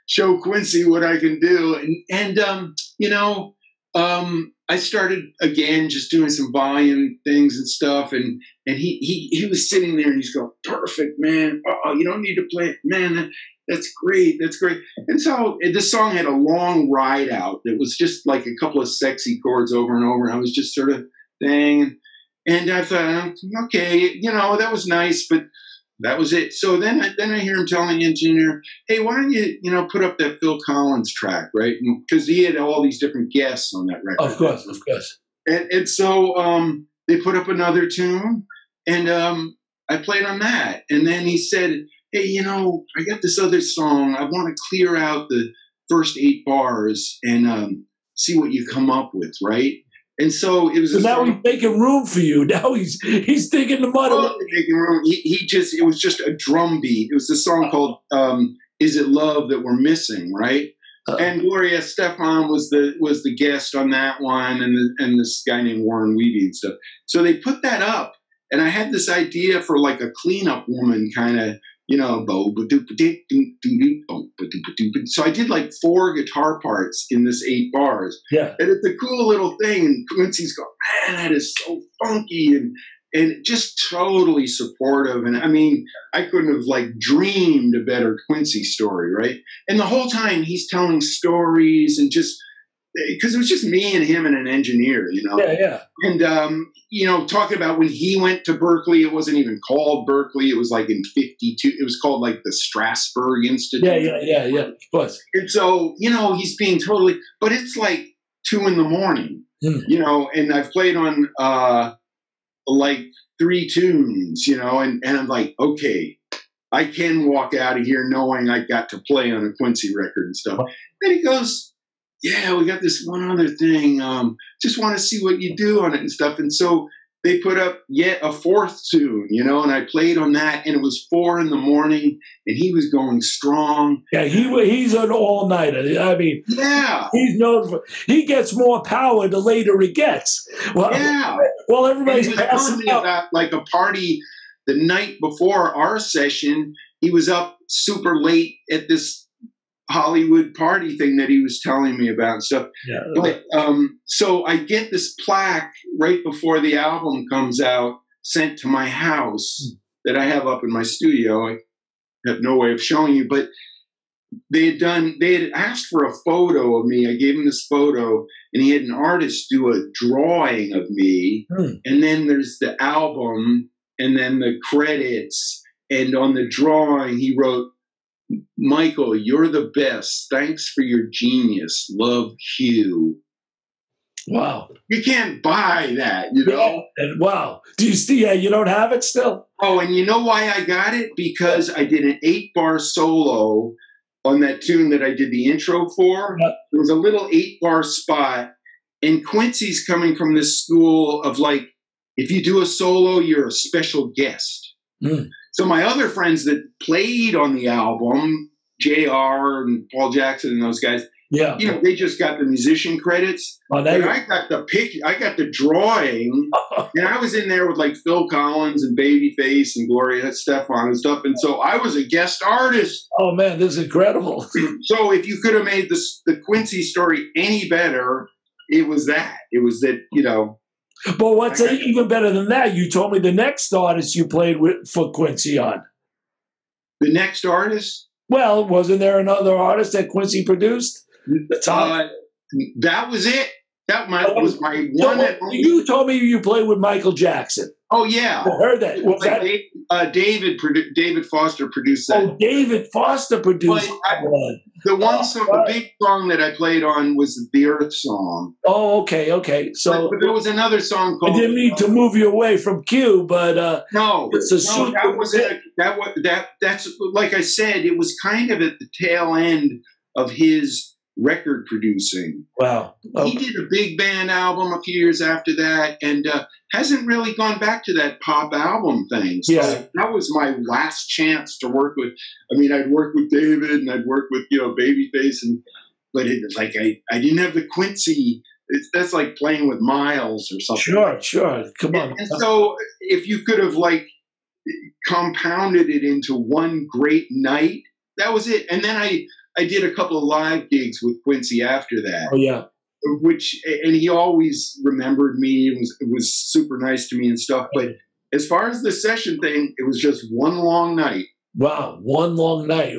show Quincy what I can do. I started again just doing some volume things and stuff, and he was sitting there and he's going, perfect, man. Oh, you don't need to play it, man. That's great. That's great. And so this song had a long ride out that was just like a couple of sexy chords over and over. And I was just sort of thing. And I thought, okay, that was nice, but that was it. So then I hear him telling the engineer, hey, why don't you, put up that Phil Collins track, right? Because he had all these different guests on that record. Of course. And so they put up another tune, and I played on that. And then he said, hey, I got this other song. I want to clear out the first 8 bars and see what you come up with, right? And so it was. So now he's making room for you. Now he's thinking the mud. Making room. It was just a drum beat. It was a song called "Is It Love That We're Missing," right? And Gloria Estefan was the guest on that one, and this guy named Warren Weavy and stuff. So they put that up, and I had this idea for like a cleanup woman kind of. So I did like 4 guitar parts in this 8 bars. Yeah. And it's a cool little thing. And Quincy's going, man, that is so funky and just totally supportive. And I mean, I couldn't have like dreamed a better Quincy story, right? And the whole time he's telling stories and just because it was just me and him and an engineer, Yeah. And, talking about when he went to Berkeley, it wasn't even called Berkeley. It was like in 52. It was called like the Strasberg Institute. Yeah, of course. And so, he's being totally, but it's like 2 a.m, and I've played on like 3 tunes, and I'm like, okay, I can walk out of here knowing I got to play on a Quincy record and stuff. Then he goes, yeah, we got this one other thing. Just want to see what you do on it and stuff. And so they put up yet a 4th tune, and I played on that, and it was 4 a.m, and he was going strong. Yeah, he's an all-nighter. I mean, yeah, he's known for. He gets more power the later he gets. Well, yeah. Well, everybody's he was telling me about like a party the night before our session. He was up super late at this Hollywood party thing that he was telling me about and stuff. Yeah. But so I get this plaque right before the album comes out sent to my house that I have up in my studio. I have no way of showing you, but they had asked for a photo of me. I gave him this photo, and he had an artist do a drawing of me. And then there's the album, and then the credits, and on the drawing he wrote, Michael, you're the best. Thanks for your genius. Love, Hugh. Wow. You can't buy that, Yeah. And wow. Do you still? Yeah, you don't have it still? Oh, and you know why I got it? Because I did an 8-bar solo on that tune that I did the intro for. Yeah. There was a little 8-bar spot, and Quincy's coming from this school of like, if you do a solo, you're a special guest. So my other friends that played on the album, JR and Paul Jackson and those guys, they just got the musician credits. But I got the drawing, and I was in there with like Phil Collins and Babyface and Gloria Estefan and stuff. And so I was a guest artist. Oh man, this is incredible. So if you could have made the Quincy story any better, it was that. It was that, But what's even better than that? You told me the next artist you played with for Quincy on. The next artist? Well, wasn't there another artist that Quincy produced? That was it. That was my one. You told me you played with Michael Jackson. Oh yeah, I heard that. Was like that David Foster produced that. Oh, David Foster produced the one song, the big song that I played on was the Earth song. Oh, okay. So but there was another song called. I didn't mean to move you away from Q, but that's like I said, it was kind of at the tail end of his record producing. Wow. Okay. He did a big band album a few years after that, and hasn't really gone back to that pop album thing. So that was my last chance to work with. I mean, I'd work with David and I'd work with Babyface, but it was like I didn't have the Quincy. That's like playing with Miles or something. Sure. Come on. And so if you could have like compounded it into one great night, that was it. And then I did a couple of live gigs with Quincy after that. Oh yeah. And he always remembered me. It was super nice to me and stuff. But as far as the session thing, it was just one long night. Wow, one long night.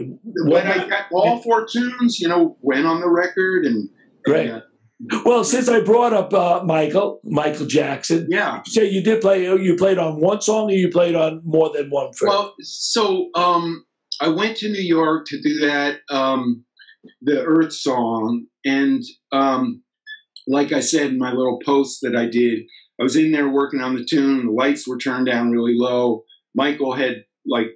But I got all 4 tunes, went on the record and great. Well, since I brought up Michael Jackson, so you did play. You played on one song, or you played on more than one? Well, so I went to New York to do that, the Earth song, and like I said in my little post that I did, I was in there working on the tune. The lights were turned down really low. Michael had like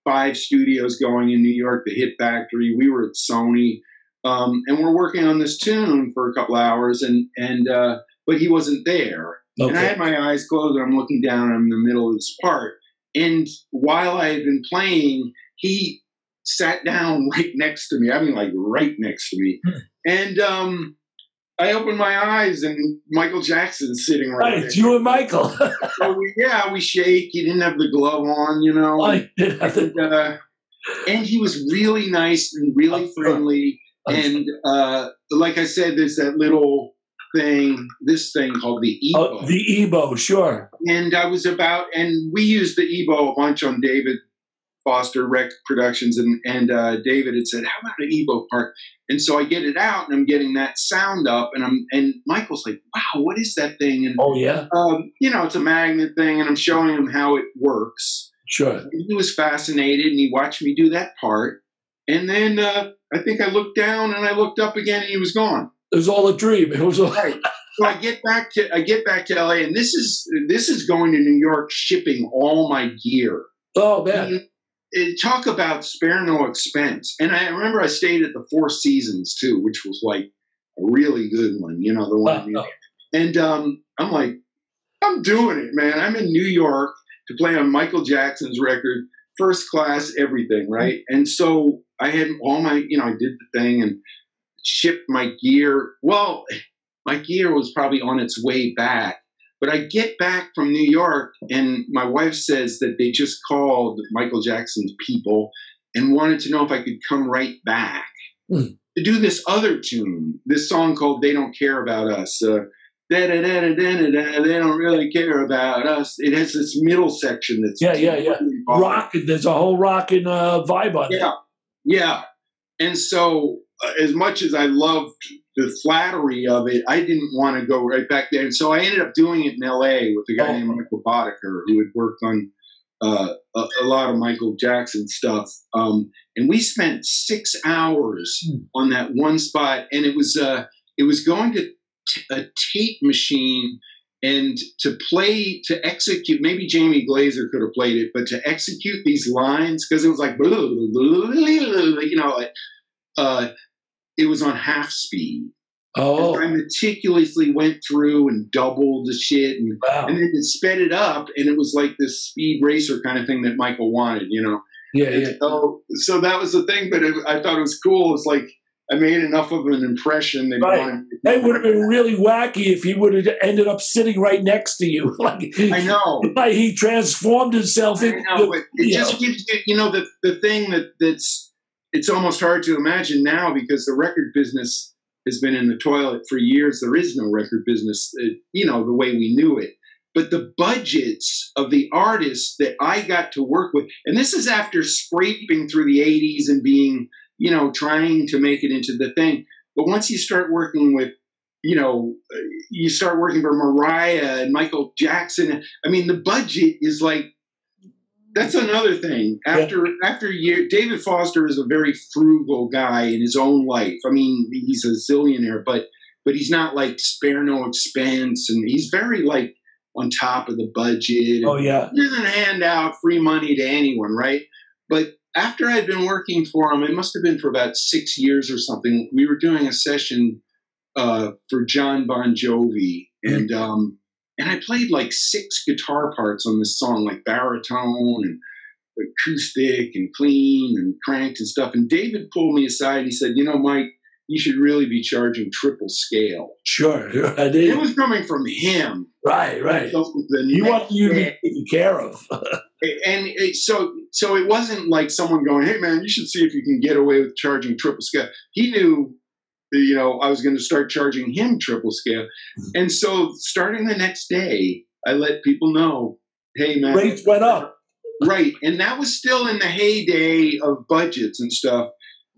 5 studios going in New York, the Hit Factory. We were at Sony. And we're working on this tune for a couple hours, but he wasn't there. Okay. And I had my eyes closed, and I'm looking down, and I'm in the middle of this part. And while I had been playing, he sat down right next to me. I mean, like right next to me. And I opened my eyes, and Michael Jackson's sitting right there. It's you and Michael. So we shake. He didn't have the glove on, and he was really nice and really friendly. And like I said, there's that little this thing called the EBO. Oh, the EBO, sure. And we used the EBO a bunch on David Foster Rec Productions, and David had said, how about an EBO part? And so I get it out, and I'm getting that sound up, and Michael's like, wow, what is that thing? And oh yeah, it's a magnet thing, and I'm showing him how it works. Sure. And he was fascinated, and he watched me do that part, and then I think I looked down and I looked up again, and he was gone. It was all a dream. It was all right. So I get back to LA, and this is going to New York, shipping all my gear. Oh man. Talk about spare no expense. And I remember I stayed at the Four Seasons too, which was like a really good one, the one. And I'm like, I'm doing it, man. I'm in New York to play on Michael Jackson's record, first class, everything, right? And so I had all my, I did the thing and shipped my gear. Well, my gear was probably on its way back. But I get back from New York, and my wife says that they just called Michael Jackson's people and wanted to know if I could come right back to do this other tune, this song called "They Don't Care About Us." They don't really care about us. It has this middle section that's rock. There's a whole rockin' vibe on it. Yeah. And so, as much as I loved the flattery of it, I didn't want to go right back there. And so I ended up doing it in L.A. with a guy named Michael Boddicker, who had worked on a lot of Michael Jackson stuff. And we spent 6 hours on that one spot. And it was going to a tape machine, and to execute, maybe Jamie Glazer could have played it, but to execute these lines, because it was like, it was on half speed. Oh. And I meticulously went through and doubled the shit, and then it sped it up, and it was like this speed racer kind of thing that Michael wanted, Yeah. So that was the thing, but I thought it was cool. It's like I made enough of an impression that it would have been really wacky if he would have ended up sitting right next to you. I know. Like he transformed himself into. I know, but it just gives you, the thing that's it's almost hard to imagine now, because the record business has been in the toilet for years. There is no record business, the way we knew it. But the budgets of the artists that I got to work with, and this is after scraping through the 80s and being, trying to make it into the thing. But once you start working with you know, you start working for Mariah and Michael Jackson. I mean, the budget is like, that's another thing. After year, David Foster is a very frugal guy in his own life. I mean, he's a zillionaire, but he's not like spare no expense, and he's very like on top of the budget. Oh yeah, he doesn't hand out free money to anyone, right? But after I'd been working for him, it must have been for about 6 years or something. We were doing a session for John Bon Jovi, and I played like 6 guitar parts on this song, like baritone and acoustic and clean and cranked and stuff. And David pulled me aside. He said, "You know, Mike, you should really be charging triple scale." Sure. It was coming from him. Right. You want you to be taken care of. So it wasn't like someone going, "Hey, man, you should see if you can get away with charging triple scale." He knew, you know, I was going to start charging him triple scale. And so starting the next day, I let people know, "Hey, man, rates went up." Right. And that was still in the heyday of budgets and stuff.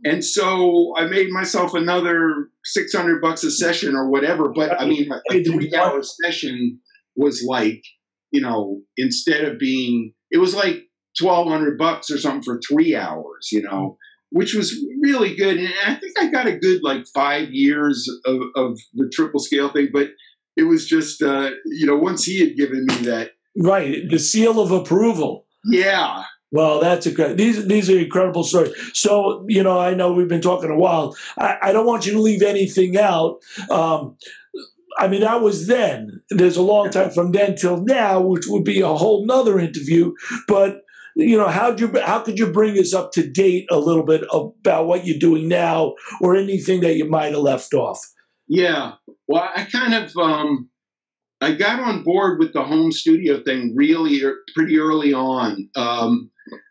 And so I made myself another $600 a session or whatever. But I mean, a 3-hour session was like, you know, instead of being, it was like $1,200 or something for 3 hours, you know, which was really good. And I think I got a good like 5 years of the triple scale thing. But it was just, you know, once he had given me that. Right. The seal of approval. Yeah. Well, that's incredible. These are incredible stories. So, you know, I know we've been talking a while. I don't want you to leave anything out. I mean, that was then. There's a long time from then till now, which would be a whole nother interview. But, you know, how could you bring us up to date a little bit about what you're doing now or anything that you might have left off? Yeah. Well, I kind of I got on board with the home studio thing really pretty early on,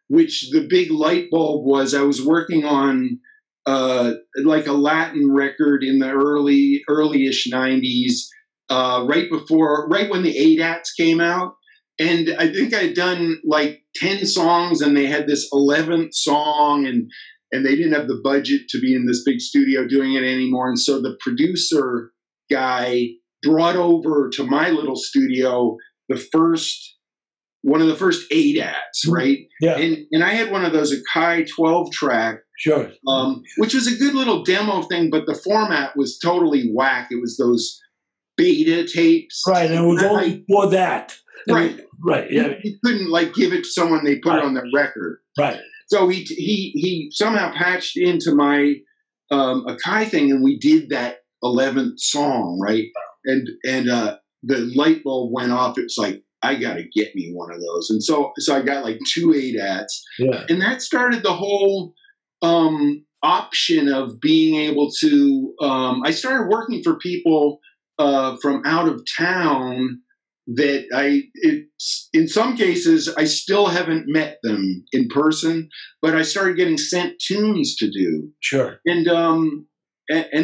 which the big light bulb was I was working on like a Latin record in the early-ish 90s, right when the ADATs came out. And I think I'd done like 10 songs and they had this 11th song and they didn't have the budget to be in this big studio doing it anymore. And so the producer guy brought over to my little studio one of the first ADATs, right? Yeah. And I had one of those Akai 12-track, sure, which was a good little demo thing, but the format was totally whack. It was those beta tapes. Right, and it was only for that. Right. Yeah. You couldn't like give it to someone, they put it on the record. Right. So he somehow patched into my Akai thing, and we did that 11th song, right? And the light bulb went off. It's like, I got to get me one of those. And so I got like 2 ADATs. Yeah. And that started the whole option of being able to, I started working for people from out of town that in some cases, I still haven't met them in person, but I started getting sent tunes to do. Sure. And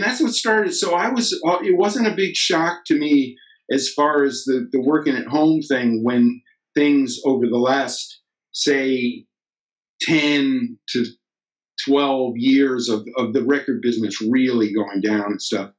that's what started. So it wasn't a big shock to me as far as the working at home thing when things over the last, say, 10 to 12 years of the record business really going down and stuff.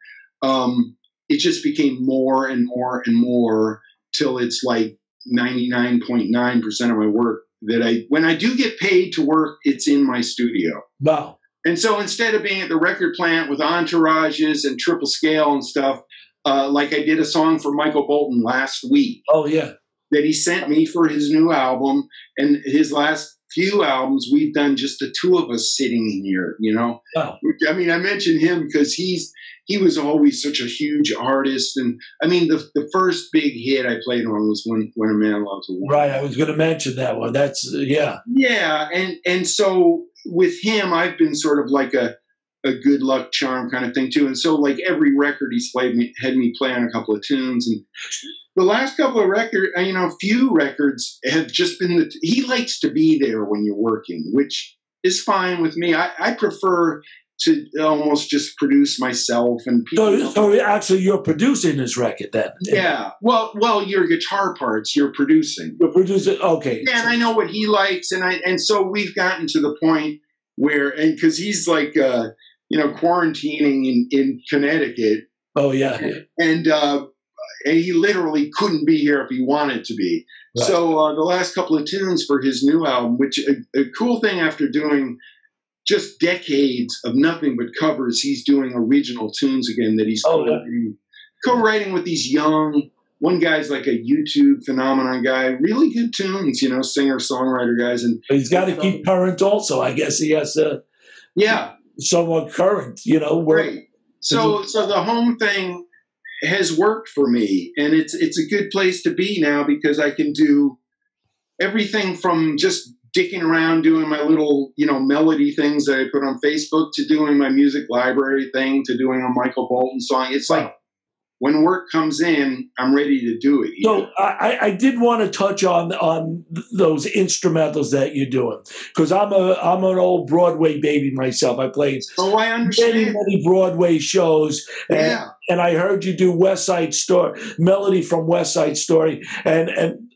It just became more and more and more till it's like 99.9% of my work that when I do get paid to work, it's in my studio. Wow. And so instead of being at the record plant with entourages and triple scale and stuff, like I did a song for Michael Bolton last week. Oh, yeah. That he sent me for his new album. And his last few albums, we've done just the 2 of us sitting in here, you know? Wow. I mean, I mentioned him because he was always such a huge artist. And I mean, the first big hit I played on was When a Man Loves a Woman. Right. I was going to mention that one. That's, yeah. Yeah. And so with him, I've been sort of like a good luck charm kind of thing too. And so like every record he's played had me play on a couple of tunes. And the last couple of records, you know, few records have just been he likes to be there when you're working, which is fine with me. I prefer to almost just produce myself and people. So actually you're producing this record then? Yeah. Well, your guitar parts, you're producing. You're producing, okay. Yeah, and I know what he likes. And so we've gotten to the point where, and because he's like, you know, quarantining in Connecticut, Oh, yeah. And he literally couldn't be here if he wanted to be. Right. So the last couple of tunes for his new album, which a cool thing after doing just decades of nothing but covers, he's doing original tunes again that he's co-writing with these young, one guy's like a YouTube phenomenon guy, really good tunes, you know, singer-songwriter guys. And but he's got to keep current also. I guess he has to somewhat current, you know. Right. So the home thing has worked for me, and it's a good place to be now because I can do everything from just dicking around doing my little, you know, melody things that I put on Facebook to doing my music library thing to doing a Michael Bolton song. It's like when work comes in, I'm ready to do it. So I did want to touch on those instrumentals that you're doing because I'm an old Broadway baby myself. I played I understand many Broadway shows, and I heard you do West Side Story, melody from West Side Story, and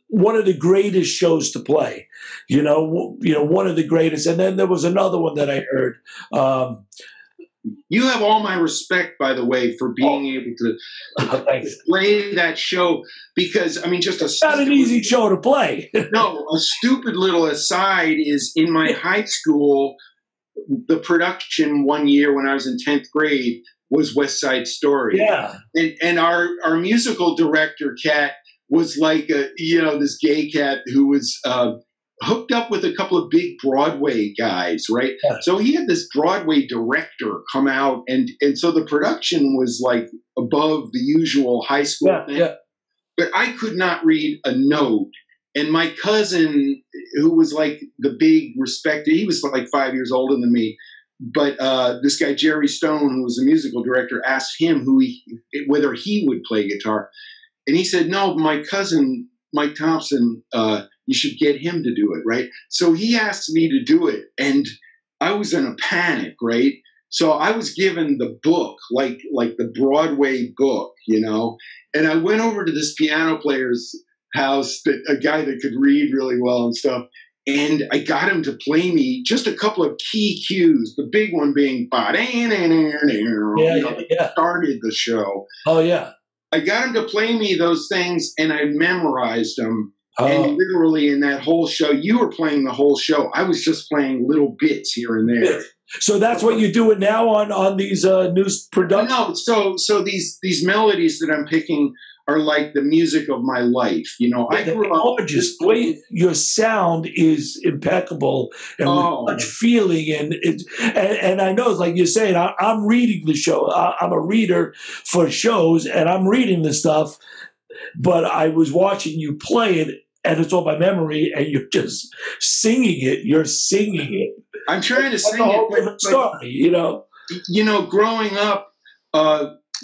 one of the greatest shows to play. You know, one of the greatest. And then there was another one that I heard. You have all my respect, by the way, for being able to play that show because, I mean, just not an easy show to play. No, a stupid little aside is in my high school, the production one year when I was in 10th grade was West Side Story. Yeah. And our musical director, Kat, was like this gay cat who was hooked up with a couple of big Broadway guys, right? Yeah. So he had this Broadway director come out, and so the production was like above the usual high school thing. Yeah. But I could not read a note. And my cousin, who was like the big respected, he was like 5 years older than me. But this guy, Jerry Stone, who was the musical director, asked him whether he would play guitar. And he said, no, my cousin, Mike Thompson, you should get him to do it, right? So he asked me to do it, and I was in a panic, right? So I was given the book, like the Broadway book, you know, and I went over to this piano player's house, a guy that could read really well and stuff, and I got him to play me just a couple of key cues, the big one being started the show. Oh, yeah. I got him to play me those things, and I memorized them. And literally in that whole show, you were playing the whole show. I was just playing little bits here and there. So that's what you're doing now on these new productions? No, so these melodies that I'm picking are like the music of my life. You know, I grew up gorgeous. The way your sound is impeccable and with much feeling, and I know, like you're saying, I'm reading the show. I'm a reader for shows, and I'm reading the stuff. But I was watching you play it, and it's all by memory, and you're just singing it. You're singing it. I'm trying to sing it, story, you know. You know, growing up,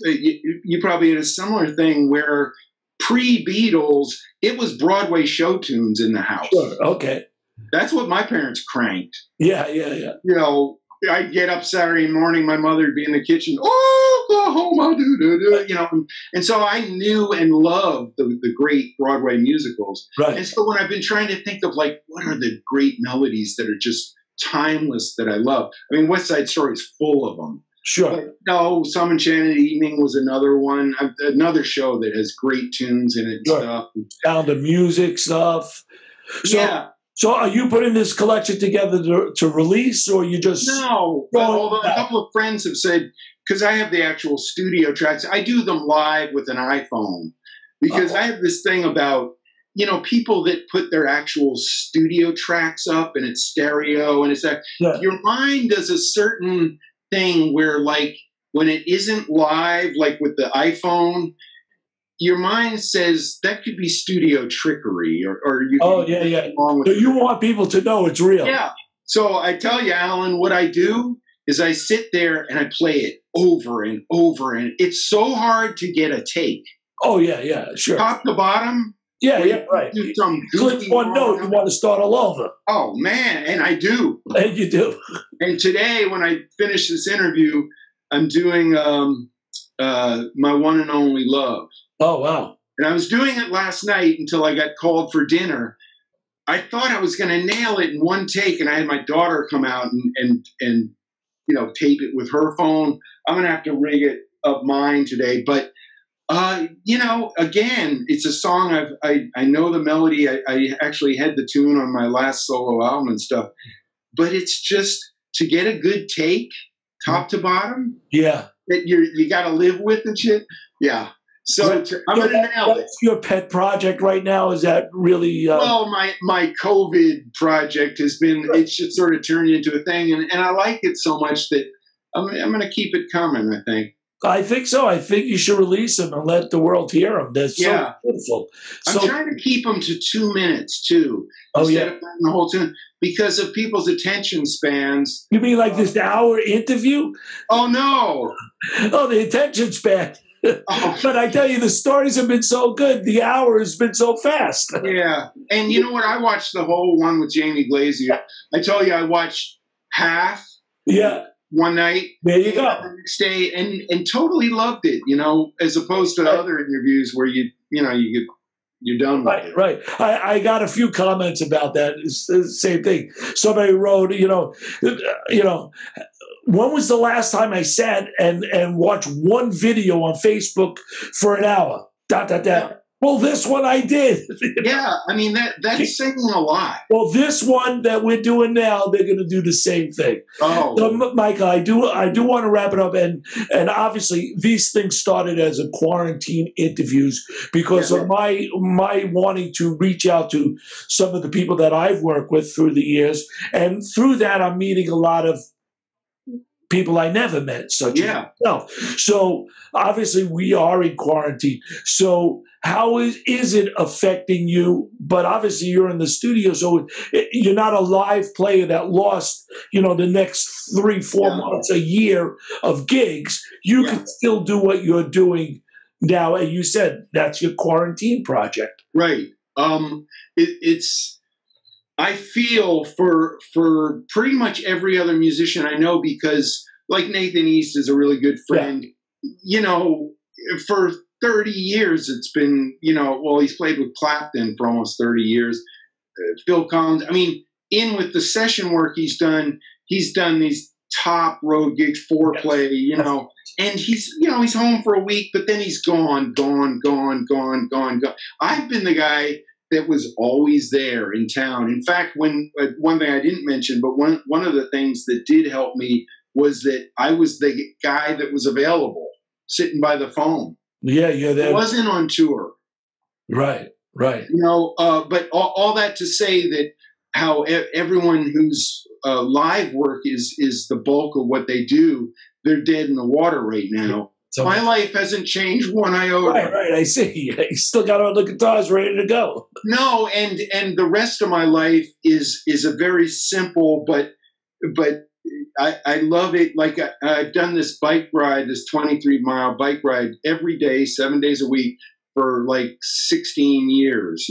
you probably had a similar thing where pre-Beatles, it was Broadway show tunes in the house. Sure, okay. That's what my parents cranked. Yeah. You know, I'd get up Saturday morning, my mother would be in the kitchen, Oklahoma, you know, and so I knew and loved the great Broadway musicals. Right. And so when I've been trying to think of like, what are the great melodies that are just timeless that I love? I mean, West Side Story is full of them. Sure. But no, Some Enchanted Evening was another one. Another show that has great tunes in it and stuff. Sound of Music stuff. So, yeah. So are you putting this collection together to release, or you just... No, although a couple of friends have said, because I have the actual studio tracks, I do them live with an iPhone. Because I have this thing about, you know, people that put their actual studio tracks up and it's stereo and it's that. Yeah. Your mind does a certain thing where, like, when it isn't live, like with the iPhone, your mind says that could be studio trickery, or you. So you want people to know it's real. Yeah. So I tell you, Alan, what I do is I sit there and I play it over and over, and it's so hard to get a take. Oh yeah, sure. Top to bottom. Yeah, right. Do some click one note, you want to start all over. Oh man, and I do. And you do. And today, when I finish this interview, I'm doing My One and Only Love. Oh, wow. And I was doing it last night until I got called for dinner. I thought I was going to nail it in one take, and I had my daughter come out and you know, tape it with her phone. I'm going to have to rig it of mine today. But again, it's a song I know the melody. I actually had the tune on my last solo album and stuff. But it's just to get a good take, top to bottom. Yeah, that you got to live with and shit. Yeah. So I'm going to nail it. What's your pet project right now? Is that really? Well, my COVID project has been, it's just sort of turned into a thing. And I like it so much that I'm going to keep it coming, I think. I think so. I think you should release them and let the world hear them. They're so beautiful. I'm trying to keep them to 2 minutes, too. Instead of the whole tune, because of people's attention spans. You mean like this hour interview? Oh, no. Oh, the attention span. Oh. But I tell you, the stories have been so good. The hour has been so fast. Yeah. And you know what? I watched the whole one with Jamie Glazier. I told you I watched half. Yeah. One night. There you go. The next day, and totally loved it, as opposed to other interviews where you're done with it. Right. I got a few comments about that. It's the same thing. Somebody wrote, when was the last time I sat and watched one video on Facebook for an hour? Well, this one I did. Yeah, I mean that's saying a lot. Well, this one that we're doing now, they're going to do the same thing. Oh, so, Michael, I do want to wrap it up, and obviously these things started as a quarantine interviews because of my wanting to reach out to some of the people that I've worked with through the years, and through that I'm meeting a lot of people I never met, such as yourself. So obviously we are in quarantine. So how is it affecting you? But obviously you're in the studio, so you're not a live player that lost, the next 3-4 months, a year of gigs. You can still do what you're doing now. And you said that's your quarantine project. Right. I feel for pretty much every other musician I know, because like Nathan East is a really good friend. For 30 years it's been, he's played with Clapton for almost 30 years. Phil Collins. I mean, with the session work he's done these top road gigs, foreplay, and he's home for a week, but then he's gone. I've been the guy that was always there in town. In fact, one thing I didn't mention, but one of the things that did help me was that I was the guy that was available, sitting by the phone. Yeah, I wasn't on tour. Right. But all that to say that how everyone whose live work is the bulk of what they do, they're dead in the water right now. So my life hasn't changed one iota. Right. I see. You still got all the guitars ready to go. No, and the rest of my life is a very simple, but I love it. Like I've done this bike ride, this 23-mile bike ride every day, 7 days a week for like 16 years,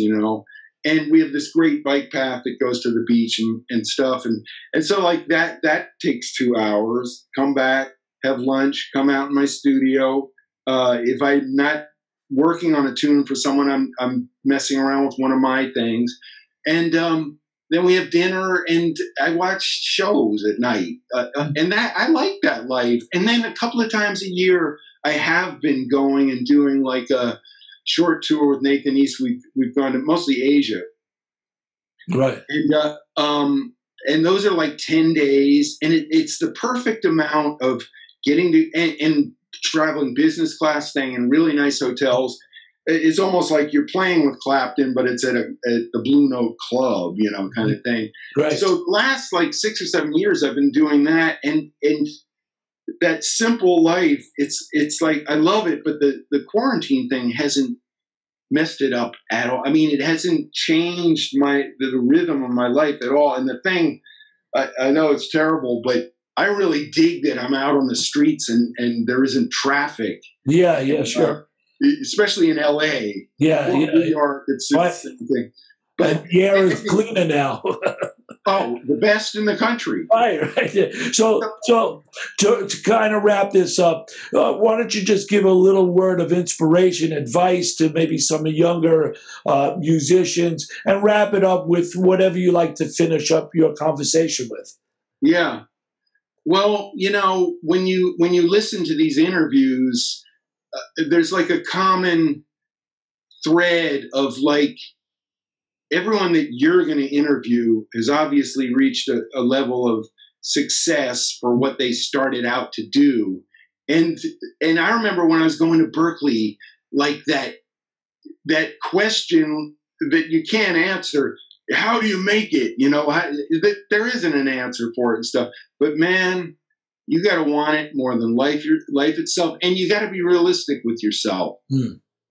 And we have this great bike path that goes to the beach and stuff. And so like that takes 2 hours, come back, have lunch, come out in my studio. If I'm not working on a tune for someone, I'm messing around with one of my things. And then we have dinner and I watch shows at night. And that I like that life. And then a couple of times a year, I have been going and doing like a short tour with Nathan East. We've gone to mostly Asia. Right. And those are like 10 days. And it's the perfect amount of getting to and traveling business class, staying in really nice hotels. It's almost like you're playing with Clapton, but it's at the Blue Note Club, kind of thing. Right. So last like 6 or 7 years, I've been doing that, and that simple life. It's like I love it, but the quarantine thing hasn't messed it up at all. I mean, it hasn't changed the rhythm of my life at all. And the thing, I know it's terrible, but I really dig that I'm out on the streets and there isn't traffic. Yeah, sure. Especially in LA. Yeah. New York, it's the same thing. But the air is cleaner now. Oh, the best in the country. Right. So to kind of wrap this up, why don't you just give a little word of inspiration, advice to maybe some younger musicians, and wrap it up with whatever you like to finish up your conversation with. Yeah. Well, when you listen to these interviews, there's like a common thread of like everyone that you're going to interview has obviously reached a level of success for what they started out to do. And I remember when I was going to Berkeley, like that question that you can't answer, how do you make it? There isn't an answer for it and stuff. But man, you got to want it more than life itself. And you got to be realistic with yourself.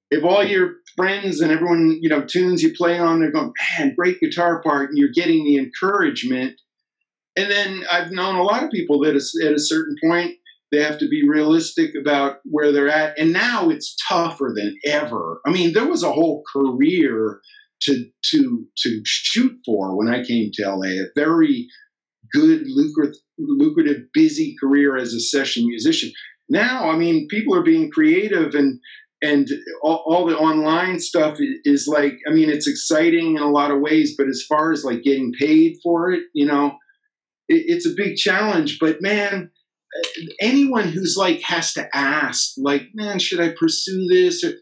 If all your friends and everyone, tunes you play on, they're going, man, great guitar part, and you're getting the encouragement. And then I've known a lot of people that at a certain point, they have to be realistic about where they're at. And now it's tougher than ever. I mean, there was a whole career to shoot for when I came to LA, a very good, lucrative, busy career as a session musician. Now, I mean, people are being creative and all the online stuff is like, I mean, it's exciting in a lot of ways, but as far as like getting paid for it, it's a big challenge. But man, anyone who's like has to ask, like, man, should I pursue this? Or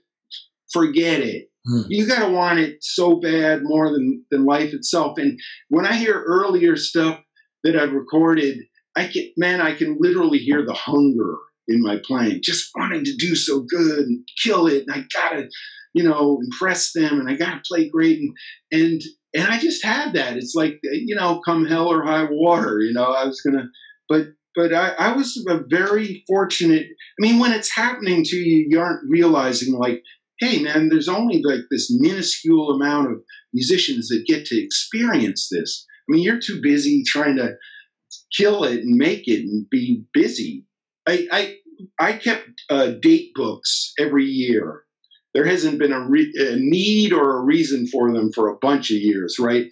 forget it. You got to want it so bad more than life itself. And when I hear earlier stuff that I've recorded, I can literally hear the hunger in my playing, just wanting to do so good and kill it. And I gotta, impress them, and I gotta play great. And I just had that. It's like, come hell or high water, I was gonna, but I was very fortunate. I mean, when it's happening to you, you aren't realizing like, hey man, there's only like this minuscule amount of musicians that get to experience this. I mean, you're too busy trying to kill it and make it and be busy. I kept date books every year. There hasn't been a need or a reason for them for a bunch of years, right?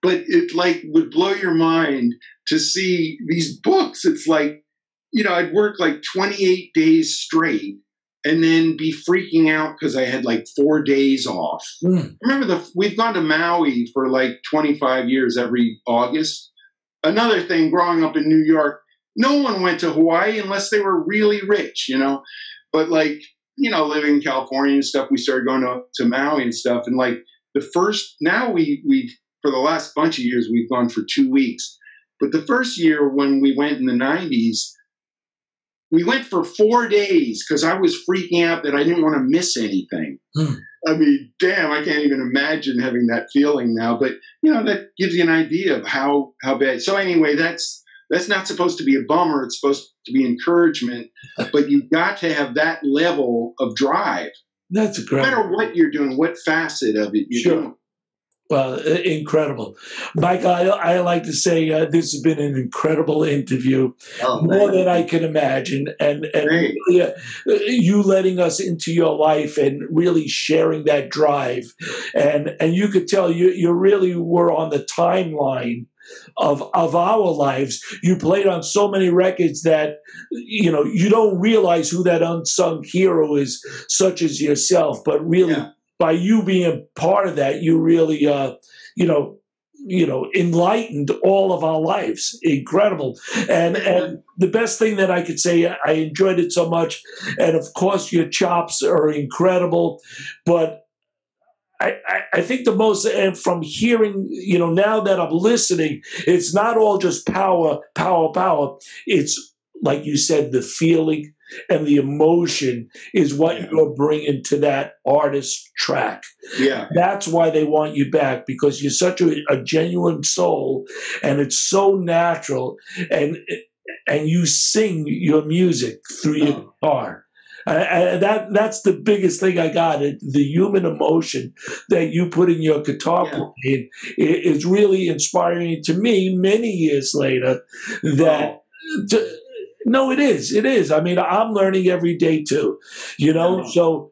But it like would blow your mind to see these books. It's like, I'd work like 28 days straight and then be freaking out because I had like 4 days off. Remember we've gone to Maui for like 25 years every August. Another thing, growing up in New York, no one went to Hawaii unless they were really rich, But like, living in California and stuff, we started going to Maui and stuff. And like now we've for the last bunch of years, we've gone for 2 weeks. But the first year when we went in the 90s, we went for 4 days because I was freaking out that I didn't want to miss anything. I mean, damn, I can't even imagine having that feeling now. But, that gives you an idea of how bad. So anyway, that's not supposed to be a bummer. It's supposed to be encouragement. But you've got to have that level of drive. That's great. No matter what you're doing, what facet of it you're doing. Well, incredible. Mike, I like to say this has been an incredible interview, more than I can imagine. And you letting us into your life and really sharing that drive. And you could tell you really were on the timeline of our lives. You played on so many records that, you don't realize who that unsung hero is, such as yourself, but really by you being part of that, you really, enlightened all of our lives. Incredible. And the best thing that I could say, I enjoyed it so much. And of course, your chops are incredible. But I think the most, and from hearing, now that I'm listening, it's not all just power. It's, like you said, the feeling and the emotion is what you're bringing to that artist track. Yeah. That's why they want you back, because you're such a genuine soul, and it's so natural, and you sing your music through your guitar. That's the biggest thing I got. The human emotion that you put in your guitar playing is really inspiring to me many years later. No, it is. It is. I mean, I'm learning every day too, so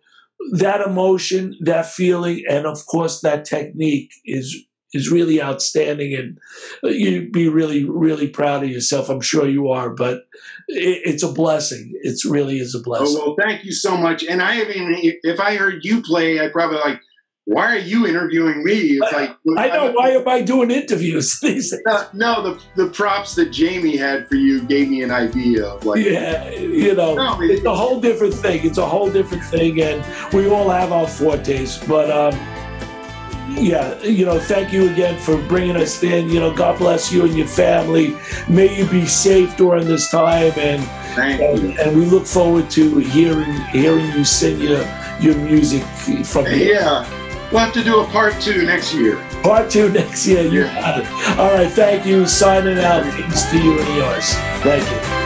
that emotion, that feeling, and of course that technique is really outstanding, and you'd be really, really proud of yourself. I'm sure you are, but it's a blessing. It really is a blessing. Oh, well, thank you so much. And if I heard you play, I'd probably like, why are you interviewing me? It's like, I know, why am I doing interviews? No, the props that Jamie had for you gave me an idea of like, yeah, you know, no, it's a whole different thing. It's a whole different thing, and we all have our fortes. But yeah, you know, thank you again for bringing us in. You know, God bless you and your family. May you be safe during this time, and we look forward to hearing you sing your music from here. Yeah, we'll have to do a part 2 next year. Part 2 next year. You got it. All right, thank you. Signing out. Peace to you and yours. Thank you.